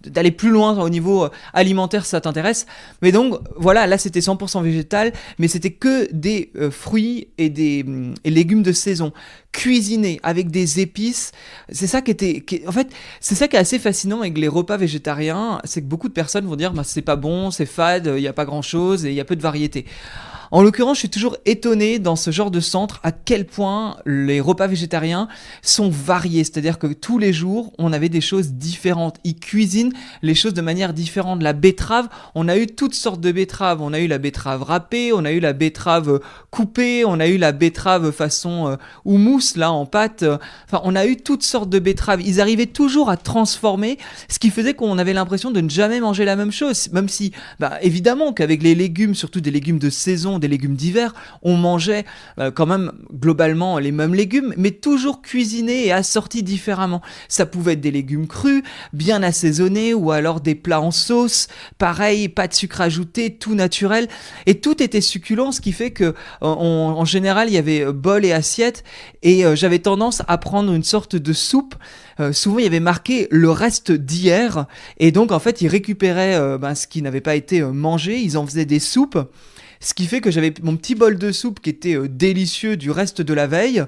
d'aller plus loin au niveau alimentaire si ça t'intéresse. Mais donc voilà, là c'était 100% végétal, mais c'était que des fruits et légumes de saison, cuisinés avec des épices. C'est ça c'est ça qui est assez fascinant avec les repas végétariens, c'est que beaucoup de personnes vont dire c'est pas bon, c'est fade, il n'y a pas grand chose et il y a peu de variété. En l'occurrence, je suis toujours étonné dans ce genre de centre à quel point les repas végétariens sont variés. C'est-à-dire que tous les jours, on avait des choses différentes. Ils cuisinent les choses de manière différente. La betterave, on a eu toutes sortes de betteraves. On a eu la betterave râpée, on a eu la betterave coupée, on a eu la betterave façon houmous, là, en pâte. Enfin, on a eu toutes sortes de betteraves. Ils arrivaient toujours à transformer, ce qui faisait qu'on avait l'impression de ne jamais manger la même chose. Même si, évidemment qu'avec les légumes, surtout des légumes de saison, des légumes d'hiver, on mangeait quand même globalement les mêmes légumes, mais toujours cuisinés et assortis différemment. Ça pouvait être des légumes crus, bien assaisonnés, ou alors des plats en sauce, pareil, pas de sucre ajouté, tout naturel, et tout était succulent, ce qui fait que en général il y avait bol et assiette, et j'avais tendance à prendre une sorte de soupe. Souvent il y avait marqué le reste d'hier, et donc en fait ils récupéraient ce qui n'avait pas été mangé, ils en faisaient des soupes. Ce qui fait que j'avais mon petit bol de soupe qui était délicieux du reste de la veille,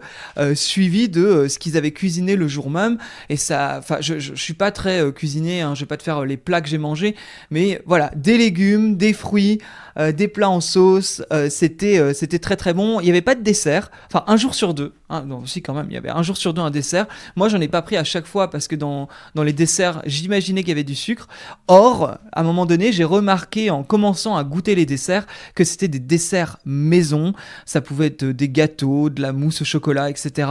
suivi de ce qu'ils avaient cuisiné le jour même. Et ça, je suis pas très cuisinier, je vais pas te faire les plats que j'ai mangés, mais voilà, des légumes, des fruits, des plats en sauce, c'était très très bon. Il n'y avait pas de dessert, enfin un jour sur deux, non, si quand même, il y avait un jour sur deux un dessert. Moi j'en ai pas pris à chaque fois parce que dans les desserts, j'imaginais qu'il y avait du sucre. Or, à un moment donné, j'ai remarqué en commençant à goûter les desserts que c'était tester des desserts maison. Ça pouvait être des gâteaux, de la mousse au chocolat, etc.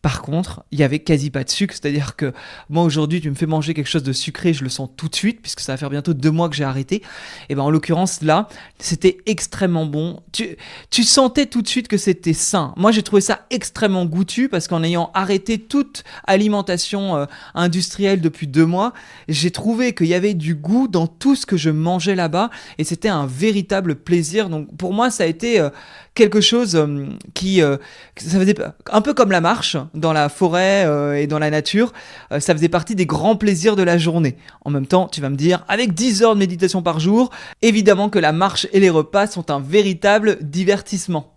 Par contre, il y avait quasi pas de sucre, c'est-à-dire que moi aujourd'hui, tu me fais manger quelque chose de sucré, je le sens tout de suite, puisque ça va faire bientôt 2 mois que j'ai arrêté. Et ben en l'occurrence là, c'était extrêmement bon. Tu sentais tout de suite que c'était sain. Moi j'ai trouvé ça extrêmement goûtu, parce qu'en ayant arrêté toute alimentation industrielle depuis 2 mois, j'ai trouvé qu'il y avait du goût dans tout ce que je mangeais là-bas, et c'était un véritable plaisir. Donc pour moi ça a été quelque chose ça faisait un peu comme la marche dans la forêt et dans la nature, ça faisait partie des grands plaisirs de la journée. En même temps, tu vas me dire, avec 10 heures de méditation par jour, évidemment que la marche et les repas sont un véritable divertissement.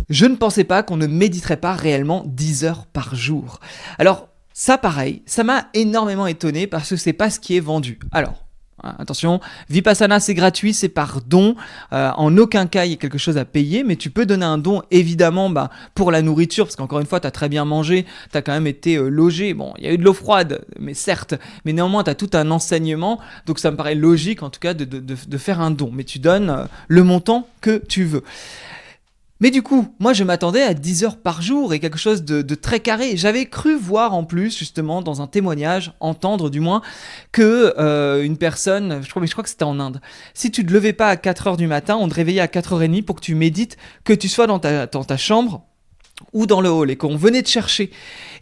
Je ne pensais pas qu'on ne méditerait pas réellement 10 heures par jour. Alors, ça pareil, ça m'a énormément étonné parce que c'est pas ce qui est vendu. Alors, attention, Vipassana c'est gratuit, c'est par don, en aucun cas il y a quelque chose à payer, mais tu peux donner un don évidemment pour la nourriture, parce qu'encore une fois tu as très bien mangé, tu as quand même été logé, bon il y a eu de l'eau froide, mais certes, mais néanmoins tu as tout un enseignement, donc ça me paraît logique en tout cas de faire un don, mais tu donnes le montant que tu veux. Mais du coup, moi je m'attendais à 10 heures par jour et quelque chose de très carré. J'avais cru voir en plus, justement, dans un témoignage, entendre du moins, que une personne, je crois que c'était en Inde, si tu te levais pas à 4 heures du matin, on te réveillait à 4h30 pour que tu médites, que tu sois dans ta chambre ou dans le hall, et qu'on venait te chercher.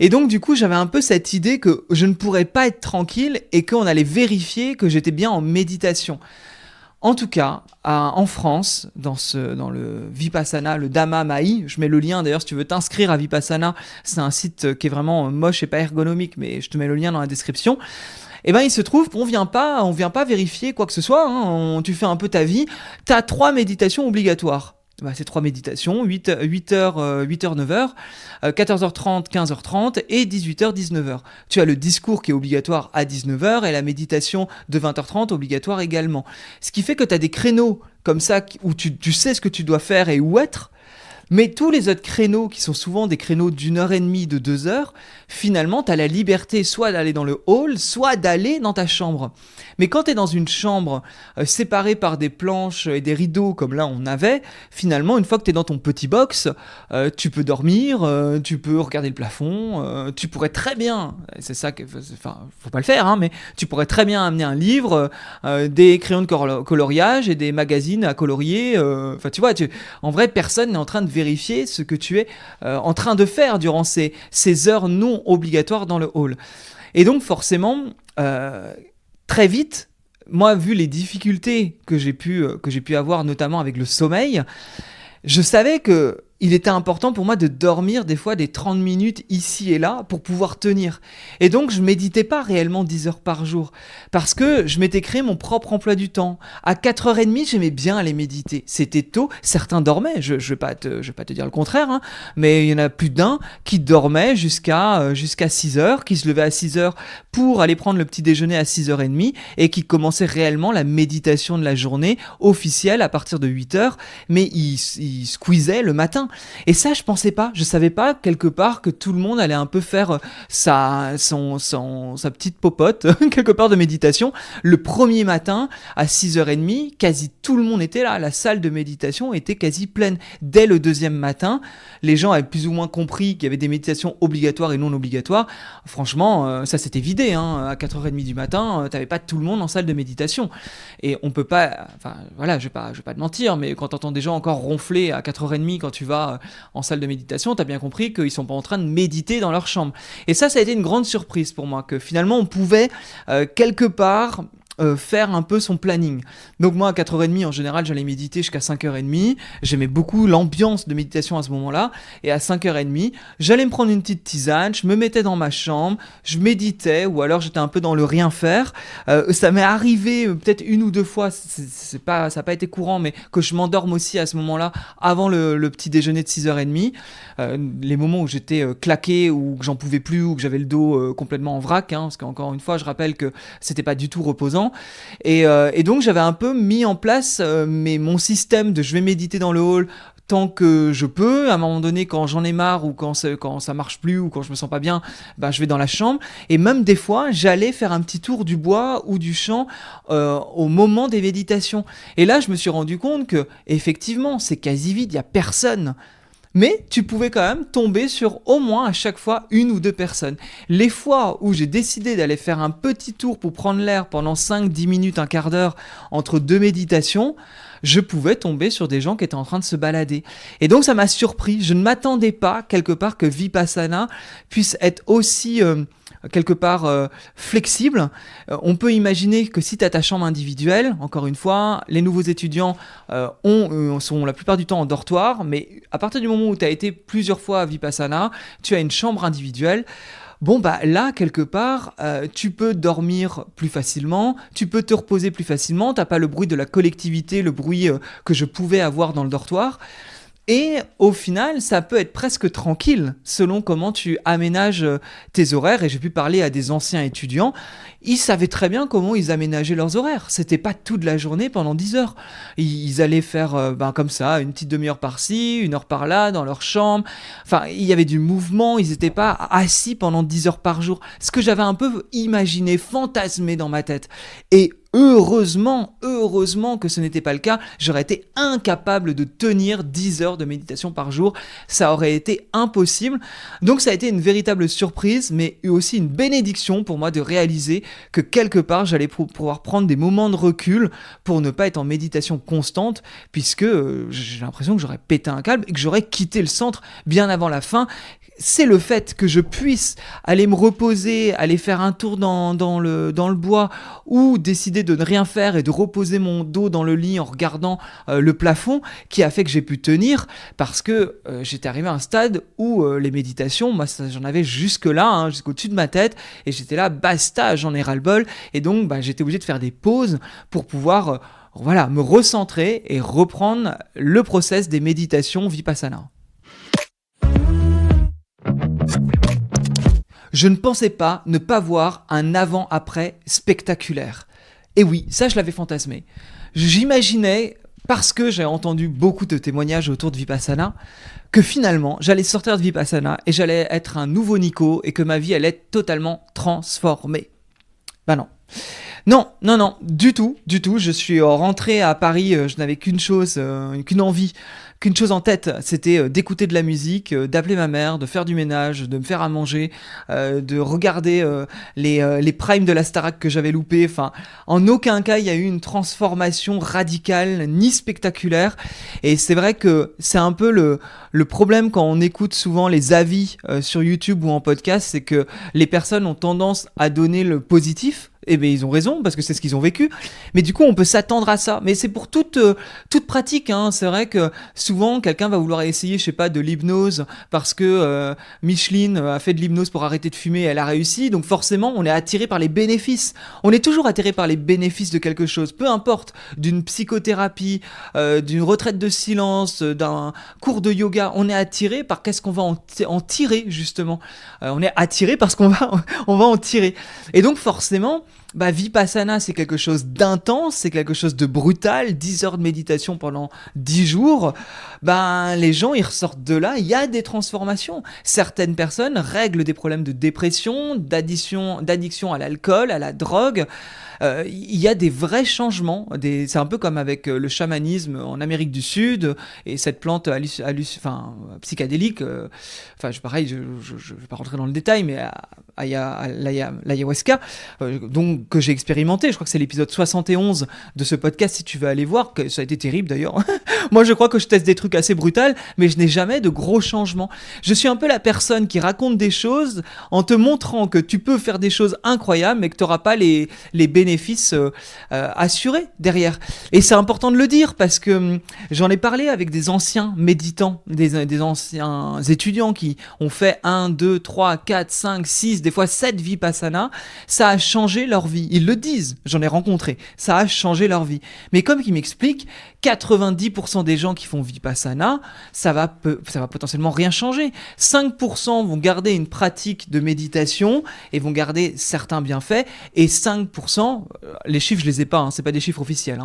Et donc du coup j'avais un peu cette idée que je ne pourrais pas être tranquille et qu'on allait vérifier que j'étais bien en méditation. En tout cas, en France, dans le Vipassana, le Dhamma Mai, je mets le lien d'ailleurs si tu veux t'inscrire à Vipassana, c'est un site qui est vraiment moche et pas ergonomique, mais je te mets le lien dans la description. Et ben il se trouve qu'on vient pas vérifier quoi que ce soit, hein, tu fais un peu ta vie, t'as 3 méditations obligatoires. C'est 3 méditations, 8h, 9h, 14h30, 15h30 et 18h, 19h. Tu as le discours qui est obligatoire à 19h et la méditation de 20h30 obligatoire également. Ce qui fait que tu as des créneaux comme ça où tu sais ce que tu dois faire et où être. Mais tous les autres créneaux, qui sont souvent des créneaux d'1h30, de 2h, finalement, tu as la liberté soit d'aller dans le hall, soit d'aller dans ta chambre. Mais quand tu es dans une chambre séparée par des planches et des rideaux, comme là on avait, finalement, une fois que tu es dans ton petit box, tu peux dormir, tu peux regarder le plafond, tu pourrais très bien, c'est ça que, enfin, faut pas le faire, hein, mais tu pourrais très bien amener un livre, des crayons de coloriage et des magazines à colorier. Enfin, tu vois, en vrai, personne n'est en train de vérifier ce que tu es en train de faire durant ces heures non obligatoires dans le hall. Et donc, forcément, très vite, moi, vu les difficultés que j'ai pu avoir, notamment avec le sommeil, je savais que il était important pour moi de dormir des fois des 30 minutes ici et là pour pouvoir tenir. Et donc je méditais pas réellement 10 heures par jour parce que je m'étais créé mon propre emploi du temps. À 4h30, j'aimais bien aller méditer. C'était tôt, certains dormaient, je vais pas te dire le contraire, hein, mais il y en a plus d'un qui dormait jusqu'à 6h, qui se levait à 6h pour aller prendre le petit déjeuner à 6h30 et qui commençait réellement la méditation de la journée officielle à partir de 8h, mais il squeezait le matin. Et ça, je pensais pas. Je savais pas, quelque part, que tout le monde allait un peu faire sa petite popote, quelque part de méditation. Le premier matin, à 6h30, quasi tout le monde était là. La salle de méditation était quasi pleine. Dès le deuxième matin, les gens avaient plus ou moins compris qu'il y avait des méditations obligatoires et non obligatoires. Franchement, ça s'était vidé, hein. À 4h30 du matin, t'avais pas tout le monde en salle de méditation. Et on peut pas... Enfin, voilà, je vais pas te mentir, mais quand t'entends des gens encore ronfler à 4h30 quand tu vas en salle de méditation, t'as bien compris qu'ils sont pas en train de méditer dans leur chambre. Et ça a été une grande surprise pour moi, que finalement on pouvait quelque part faire un peu son planning. Donc moi à 4h30 en général j'allais méditer jusqu'à 5h30, j'aimais beaucoup l'ambiance de méditation à ce moment-là, et à 5h30 j'allais me prendre une petite tisane, je me mettais dans ma chambre, je méditais, ou alors j'étais un peu dans le rien faire. Ça m'est arrivé peut-être 1 ou 2 fois, ça n'a pas été courant, mais que je m'endorme aussi à ce moment-là avant le petit déjeuner de 6h30, les moments où j'étais claqué, ou que j'en pouvais plus, ou que j'avais le dos complètement en vrac, hein, parce qu'encore une fois je rappelle que c'était pas du tout reposant. Et donc j'avais un peu mis en place mon système de je vais méditer dans le hall tant que je peux. À un moment donné, quand j'en ai marre ou quand ça marche plus ou quand je me sens pas bien, je vais dans la chambre. Et même des fois, j'allais faire un petit tour du bois ou du champ au moment des méditations. Et là, je me suis rendu compte que effectivement, c'est quasi vide, il y a personne. Mais tu pouvais quand même tomber sur au moins à chaque fois 1 ou 2 personnes. Les fois où j'ai décidé d'aller faire un petit tour pour prendre l'air pendant 5-10 minutes, un quart d'heure entre 2 méditations, je pouvais tomber sur des gens qui étaient en train de se balader. Et donc ça m'a surpris. Je ne m'attendais pas quelque part que Vipassana puisse être aussi quelque part flexible. On peut imaginer que si tu as ta chambre individuelle, encore une fois, les nouveaux étudiants sont la plupart du temps en dortoir, mais à partir du moment où tu as été plusieurs fois à Vipassana, tu as une chambre individuelle. Bon, là, quelque part, tu peux dormir plus facilement, tu peux te reposer plus facilement, t'as pas le bruit de la collectivité, le bruit que je pouvais avoir dans le dortoir. Et au final, ça peut être presque tranquille selon comment tu aménages tes horaires. Et j'ai pu parler à des anciens étudiants, ils savaient très bien comment ils aménageaient leurs horaires. C'était pas toute la journée pendant 10 heures. Ils allaient faire comme ça, une petite demi-heure par-ci, 1 heure par-là, dans leur chambre. Enfin, il y avait du mouvement, ils n'étaient pas assis pendant 10 heures par jour. Ce que j'avais un peu imaginé, fantasmé dans ma tête. Et heureusement que ce n'était pas le cas, j'aurais été incapable de tenir 10 heures de méditation par jour, ça aurait été impossible. Donc ça a été une véritable surprise, mais aussi une bénédiction pour moi de réaliser que quelque part j'allais pouvoir prendre des moments de recul pour ne pas être en méditation constante, puisque j'ai l'impression que j'aurais pété un câble et que j'aurais quitté le centre bien avant la fin. C'est le fait que je puisse aller me reposer, aller faire un tour dans le bois ou décider de ne rien faire et de reposer mon dos dans le lit en regardant le plafond qui a fait que j'ai pu tenir parce que j'étais arrivé à un stade où les méditations, moi j'en avais jusque-là, jusqu'au-dessus de ma tête et j'étais là, basta, j'en ai ras-le-bol et donc j'étais obligé de faire des pauses pour pouvoir me recentrer et reprendre le process des méditations Vipassana. Je ne pensais pas ne pas voir un avant-après spectaculaire. Et oui, ça je l'avais fantasmé. J'imaginais, parce que j'ai entendu beaucoup de témoignages autour de Vipassana, que finalement j'allais sortir de Vipassana et j'allais être un nouveau Nico et que ma vie allait être totalement transformée. Non. Non, du tout. Je suis rentré à Paris, je n'avais qu'une envie, qu'une chose en tête, c'était d'écouter de la musique, d'appeler ma mère, de faire du ménage, de me faire à manger, de regarder les primes de la Starac que j'avais loupé. Enfin, en aucun cas, il y a eu une transformation radicale ni spectaculaire. Et c'est vrai que c'est un peu le problème quand on écoute souvent les avis sur YouTube ou en podcast, c'est que les personnes ont tendance à donner le positif. Eh bien, ils ont raison, parce que c'est ce qu'ils ont vécu. Mais du coup, on peut s'attendre à ça. Mais c'est pour toute pratique, hein. C'est vrai que souvent, quelqu'un va vouloir essayer, je sais pas, de l'hypnose, parce que Micheline a fait de l'hypnose pour arrêter de fumer, elle a réussi. Donc forcément, on est attiré par les bénéfices. On est toujours attiré par les bénéfices de quelque chose. Peu importe, d'une psychothérapie, d'une retraite de silence, d'un cours de yoga. On est attiré par qu'est-ce qu'on va en tirer, justement. On est attiré parce qu'on va en tirer. Et donc forcément, Vipassana, c'est quelque chose d'intense, c'est quelque chose de brutal, 10 heures de méditation pendant 10 jours, les gens, ils ressortent de là, il y a des transformations. Certaines personnes règlent des problèmes de dépression, d'addiction à l'alcool, à la drogue. Il y a des vrais changements. C'est un peu comme avec le chamanisme en Amérique du Sud et cette plante psychédélique. Pareil, je ne vais pas rentrer dans le détail, mais l'ayahuasca, donc que j'ai expérimenté. Je crois que c'est l'épisode 71 de ce podcast. Si tu veux aller voir, que ça a été terrible d'ailleurs. Moi, je crois que je teste des trucs assez brutals, mais je n'ai jamais de gros changements. Je suis un peu la personne qui raconte des choses en te montrant que tu peux faire des choses incroyables, mais que tu n'auras pas les bénéfices assurés derrière. Et c'est important de le dire parce que j'en ai parlé avec des anciens méditants, des anciens étudiants qui ont fait 1, 2, 3, 4, 5, 6 des fois 7 Vipassana, ça a changé leur vie. Ils le disent, j'en ai rencontré, ça a changé leur vie. Mais comme ils m'expliquent, 90% des gens qui font Vipassana, ça va potentiellement rien changer. 5% vont garder une pratique de méditation et vont garder certains bienfaits, et 5%, les chiffres je les ai pas, c'est pas des chiffres officiels,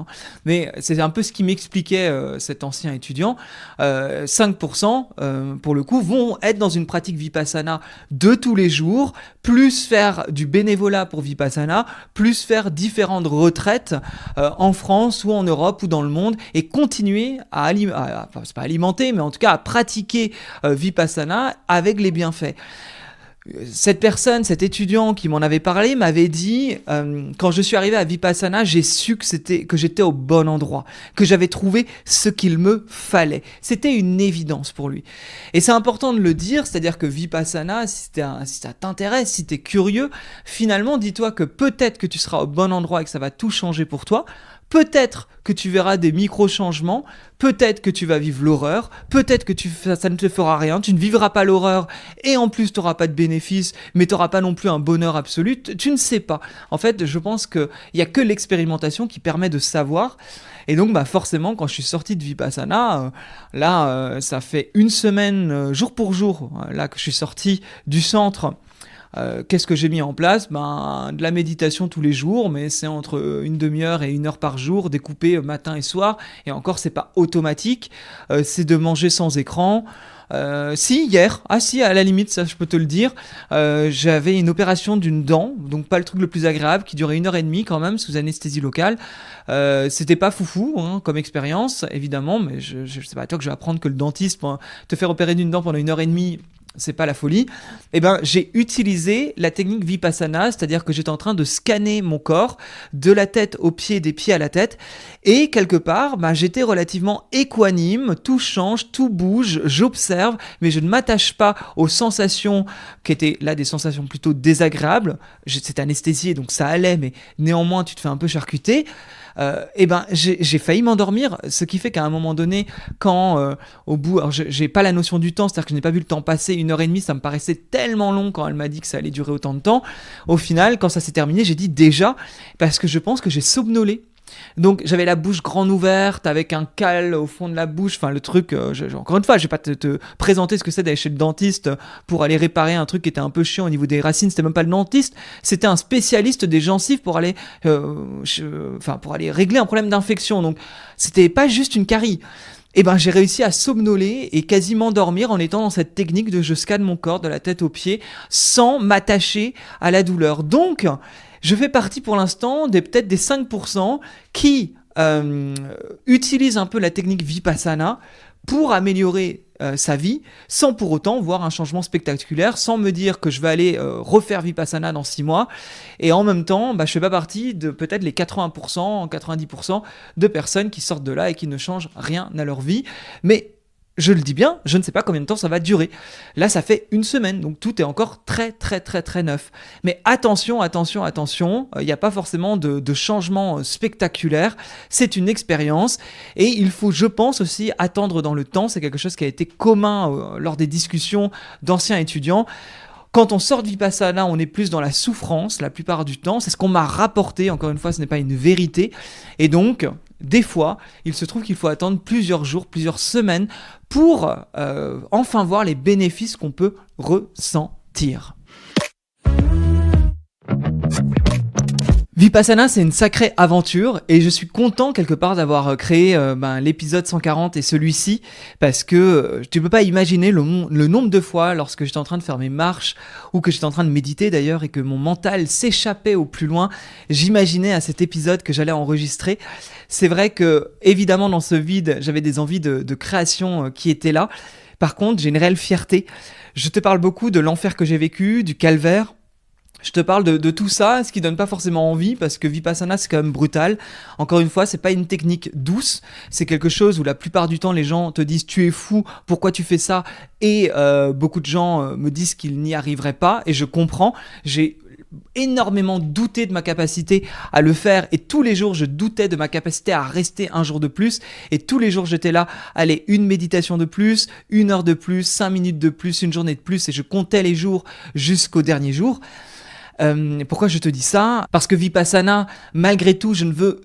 mais c'est un peu ce qui m'expliquait cet ancien étudiant, 5% pour le coup vont être dans une pratique Vipassana de tous les jours, plus faire du bénévolat pour Vipassana, plus faire différentes retraites en France ou en Europe ou dans le monde, et continuer c'est pas alimenter, mais en tout cas à pratiquer Vipassana avec les bienfaits. Cette personne, cet étudiant qui m'en avait parlé, m'avait dit quand je suis arrivé à Vipassana, j'ai su que j'étais au bon endroit, que j'avais trouvé ce qu'il me fallait. C'était une évidence pour lui. Et c'est important de le dire, c'est-à-dire que Vipassana, si ça t'intéresse, si t'es curieux, finalement, dis-toi que peut-être que tu seras au bon endroit et que ça va tout changer pour toi. Peut-être que tu verras des micro-changements, peut-être que tu vas vivre l'horreur, peut-être que ça ne te fera rien, tu ne vivras pas l'horreur et en plus tu n'auras pas de bénéfices, mais tu n'auras pas non plus un bonheur absolu, tu ne sais pas. En fait, je pense qu'il n'y a que l'expérimentation qui permet de savoir. Et donc forcément, quand je suis sorti de Vipassana, ça fait une semaine, jour pour jour, là que je suis sorti du centre. Qu'est-ce que j'ai mis en place ? De la méditation tous les jours, mais c'est entre une demi-heure et 1 heure par jour, découpé matin et soir, et encore c'est pas automatique, c'est de manger sans écran. Hier, à la limite, ça je peux te le dire, j'avais une opération d'une dent, donc pas le truc le plus agréable, qui durait 1h30 quand même, sous anesthésie locale. C'était pas foufou comme expérience, évidemment, mais je sais pas à toi que je vais apprendre que le dentiste, pour te faire opérer d'une dent pendant 1h30, c'est pas la folie. J'ai utilisé la technique Vipassana, c'est-à-dire que j'étais en train de scanner mon corps, de la tête aux pieds, des pieds à la tête, et quelque part, j'étais relativement équanime, tout change, tout bouge, j'observe, mais je ne m'attache pas aux sensations qui étaient là des sensations plutôt désagréables. C'était anesthésié, donc ça allait, mais néanmoins, tu te fais un peu charcuter. J'ai failli m'endormir, ce qui fait qu'à un moment donné, quand au bout, alors j'ai pas la notion du temps, c'est-à-dire que je n'ai pas vu le temps passer, 1h30, ça me paraissait tellement long quand elle m'a dit que ça allait durer autant de temps. Au final, quand ça s'est terminé, j'ai dit déjà, parce que je pense que j'ai somnolé. Donc j'avais la bouche grande ouverte avec un cal au fond de la bouche, le truc, encore une fois je vais pas te présenter ce que c'est d'aller chez le dentiste pour aller réparer un truc qui était un peu chiant au niveau des racines. C'était même pas le dentiste, c'était un spécialiste des gencives pour aller régler un problème d'infection, donc c'était pas juste une carie. J'ai réussi à somnoler et quasiment dormir en étant dans cette technique de je scanne mon corps de la tête aux pieds sans m'attacher à la douleur. Donc je fais partie pour l'instant peut-être des 5% qui utilisent un peu la technique Vipassana pour améliorer sa vie, sans pour autant voir un changement spectaculaire, sans me dire que je vais aller refaire Vipassana dans 6 mois. Et en même temps, je fais pas partie de peut-être les 80%, 90% de personnes qui sortent de là et qui ne changent rien à leur vie. Mais je le dis bien, je ne sais pas combien de temps ça va durer. Là, ça fait 1 semaine, donc tout est encore très, très, très, très neuf. Mais attention, il n'y a pas forcément de changement spectaculaire. C'est une expérience et il faut, je pense aussi, attendre dans le temps. C'est quelque chose qui a été commun lors des discussions d'anciens étudiants. Quand on sort de Vipassana, on est plus dans la souffrance la plupart du temps. C'est ce qu'on m'a rapporté. Encore une fois, ce n'est pas une vérité. Et donc, des fois, il se trouve qu'il faut attendre plusieurs jours, plusieurs semaines pour enfin voir les bénéfices qu'on peut ressentir. Vipassana, c'est une sacrée aventure et je suis content quelque part d'avoir créé l'épisode 140 et celui-ci parce que tu peux pas imaginer le nombre de fois lorsque j'étais en train de faire mes marches ou que j'étais en train de méditer d'ailleurs et que mon mental s'échappait au plus loin, j'imaginais à cet épisode que j'allais enregistrer. C'est vrai que évidemment dans ce vide, j'avais des envies de création qui étaient là. Par contre, j'ai une réelle fierté. Je te parle beaucoup de l'enfer que j'ai vécu, du calvaire. Je te parle de tout ça, ce qui donne pas forcément envie, parce que Vipassana, c'est quand même brutal. Encore une fois, c'est pas une technique douce, c'est quelque chose où la plupart du temps, les gens te disent « tu es fou, pourquoi tu fais ça ?» Et beaucoup de gens me disent qu'ils n'y arriveraient pas, et je comprends. J'ai énormément douté de ma capacité à le faire et tous les jours je doutais de ma capacité à rester un jour de plus et tous les jours j'étais là, allez, une méditation de plus, 1 heure de plus, 5 minutes de plus, une journée de plus et je comptais les jours jusqu'au dernier jour. Pourquoi je te dis ça ? Parce que Vipassana, malgré tout, je ne veux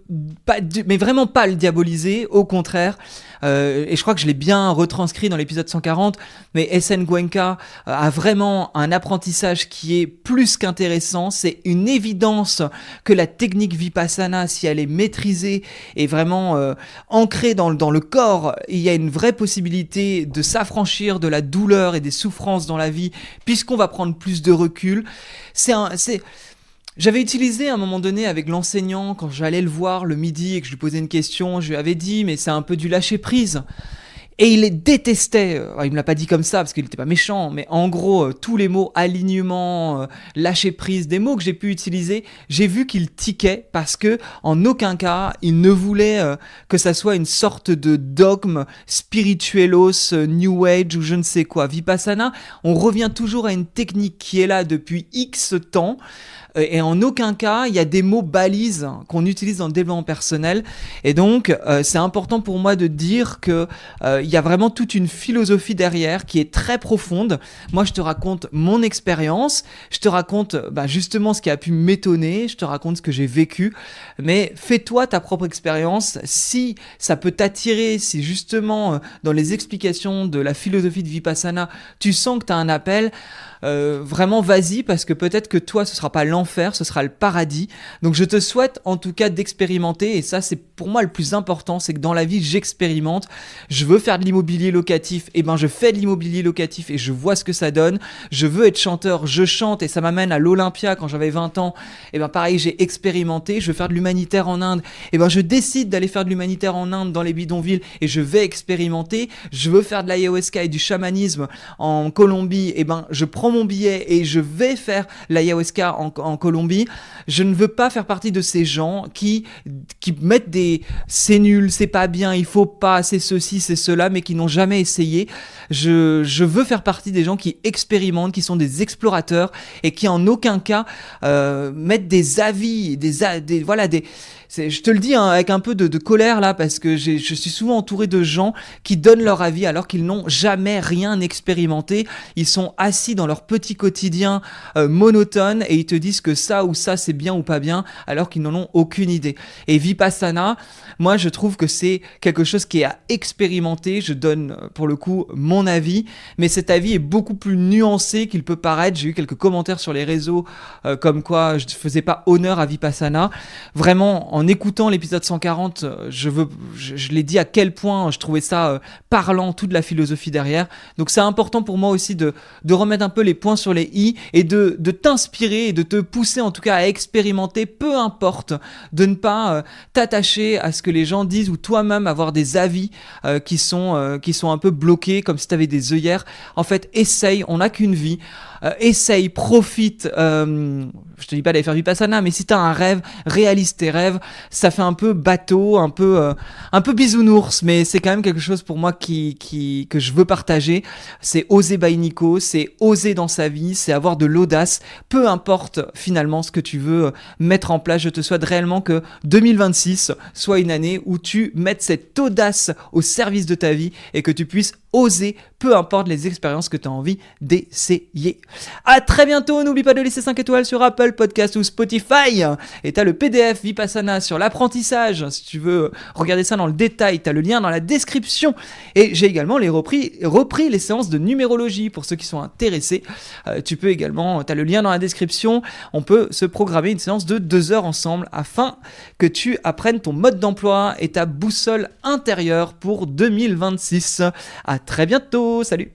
pas, mais vraiment pas le diaboliser, au contraire. Et je crois que je l'ai bien retranscrit dans l'épisode 140, mais SN Goenka a vraiment un apprentissage qui est plus qu'intéressant. C'est une évidence que la technique Vipassana, si elle est maîtrisée et vraiment ancrée dans le corps, il y a une vraie possibilité de s'affranchir de la douleur et des souffrances dans la vie, puisqu'on va prendre plus de recul. J'avais utilisé à un moment donné avec l'enseignant, quand j'allais le voir le midi et que je lui posais une question, je lui avais dit mais c'est un peu du lâcher prise. Et il les détestait. Il me l'a pas dit comme ça parce qu'il était pas méchant, mais en gros tous les mots alignement, lâcher prise, des mots que j'ai pu utiliser, j'ai vu qu'il tiquait parce que en aucun cas il ne voulait que ça soit une sorte de dogme spirituelos, New Age ou je ne sais quoi. Vipassana, on revient toujours à une technique qui est là depuis X temps. Et en aucun cas, il y a des mots balises qu'on utilise dans le développement personnel. Et donc, c'est important pour moi de dire que il y a vraiment toute une philosophie derrière qui est très profonde. Moi, je te raconte mon expérience. Je te raconte justement ce qui a pu m'étonner. Je te raconte ce que j'ai vécu. Mais fais-toi ta propre expérience. Si ça peut t'attirer, si justement, dans les explications de la philosophie de Vipassana, tu sens que tu as un appel, vraiment vas-y, parce que peut-être que toi ce sera pas l'enfer, ce sera le paradis. Donc je te souhaite en tout cas d'expérimenter, et ça c'est pour moi le plus important, c'est que dans la vie j'expérimente. Je veux faire de l'immobilier locatif, et je fais de l'immobilier locatif et je vois ce que ça donne. Je veux être chanteur, je chante et ça m'amène à l'Olympia quand j'avais 20 ans. Et pareil, j'ai expérimenté. Je veux faire de l'humanitaire en Inde, et je décide d'aller faire de l'humanitaire en Inde dans les bidonvilles et je vais expérimenter. Je veux faire de l'ayahuasca et du chamanisme en Colombie, et je prends mon billet et je vais faire l'ayahuasca en Colombie. Je ne veux pas faire partie de ces gens qui mettent des c'est nul, c'est pas bien, il faut pas, c'est ceci, c'est cela, mais qui n'ont jamais essayé. Je veux faire partie des gens qui expérimentent, qui sont des explorateurs et qui en aucun cas mettent des avis, je te le dis avec un peu de colère là, parce que je suis souvent entouré de gens qui donnent leur avis alors qu'ils n'ont jamais rien expérimenté. Ils sont assis dans leur petit quotidien monotone et ils te disent que ça ou ça c'est bien ou pas bien alors qu'ils n'en ont aucune idée. Et Vipassana, moi je trouve que c'est quelque chose qui est à expérimenter. Je donne pour le coup mon avis, mais cet avis est beaucoup plus nuancé qu'il peut paraître. J'ai eu quelques commentaires sur les réseaux comme quoi je ne faisais pas honneur à Vipassana. Vraiment, en écoutant l'épisode 140, je l'ai dit à quel point je trouvais ça parlant, toute la philosophie derrière. Donc c'est important pour moi aussi de remettre un peu les points sur les i et de t'inspirer et de te pousser en tout cas à expérimenter, peu importe, de ne pas t'attacher à ce que les gens disent ou toi-même avoir des avis qui sont un peu bloqués comme si tu avais des œillères. En fait, essaye, on n'a qu'une vie. Essaye, profite. Je te dis pas d'aller faire Vipassana, mais si t'as un rêve, réalise tes rêves. Ça fait un peu bateau, un peu bisounours, mais c'est quand même quelque chose pour moi que je veux partager. C'est oser by Nico, c'est oser dans sa vie, c'est avoir de l'audace. Peu importe finalement ce que tu veux mettre en place, je te souhaite réellement que 2026 soit une année où tu mettes cette audace au service de ta vie et que tu puisses oser, peu importe les expériences que tu as envie d'essayer. À très bientôt, n'oublie pas de laisser 5 étoiles sur Apple Podcast ou Spotify. Et tu as le PDF Vipassana sur l'apprentissage. Si tu veux regarder ça dans le détail, tu as le lien dans la description. Et j'ai également repris les séances de numérologie pour ceux qui sont intéressés. Tu peux également, tu as le lien dans la description. On peut se programmer une séance de 2 heures ensemble afin que tu apprennes ton mode d'emploi et ta boussole intérieure pour 2026. À très bientôt, salut!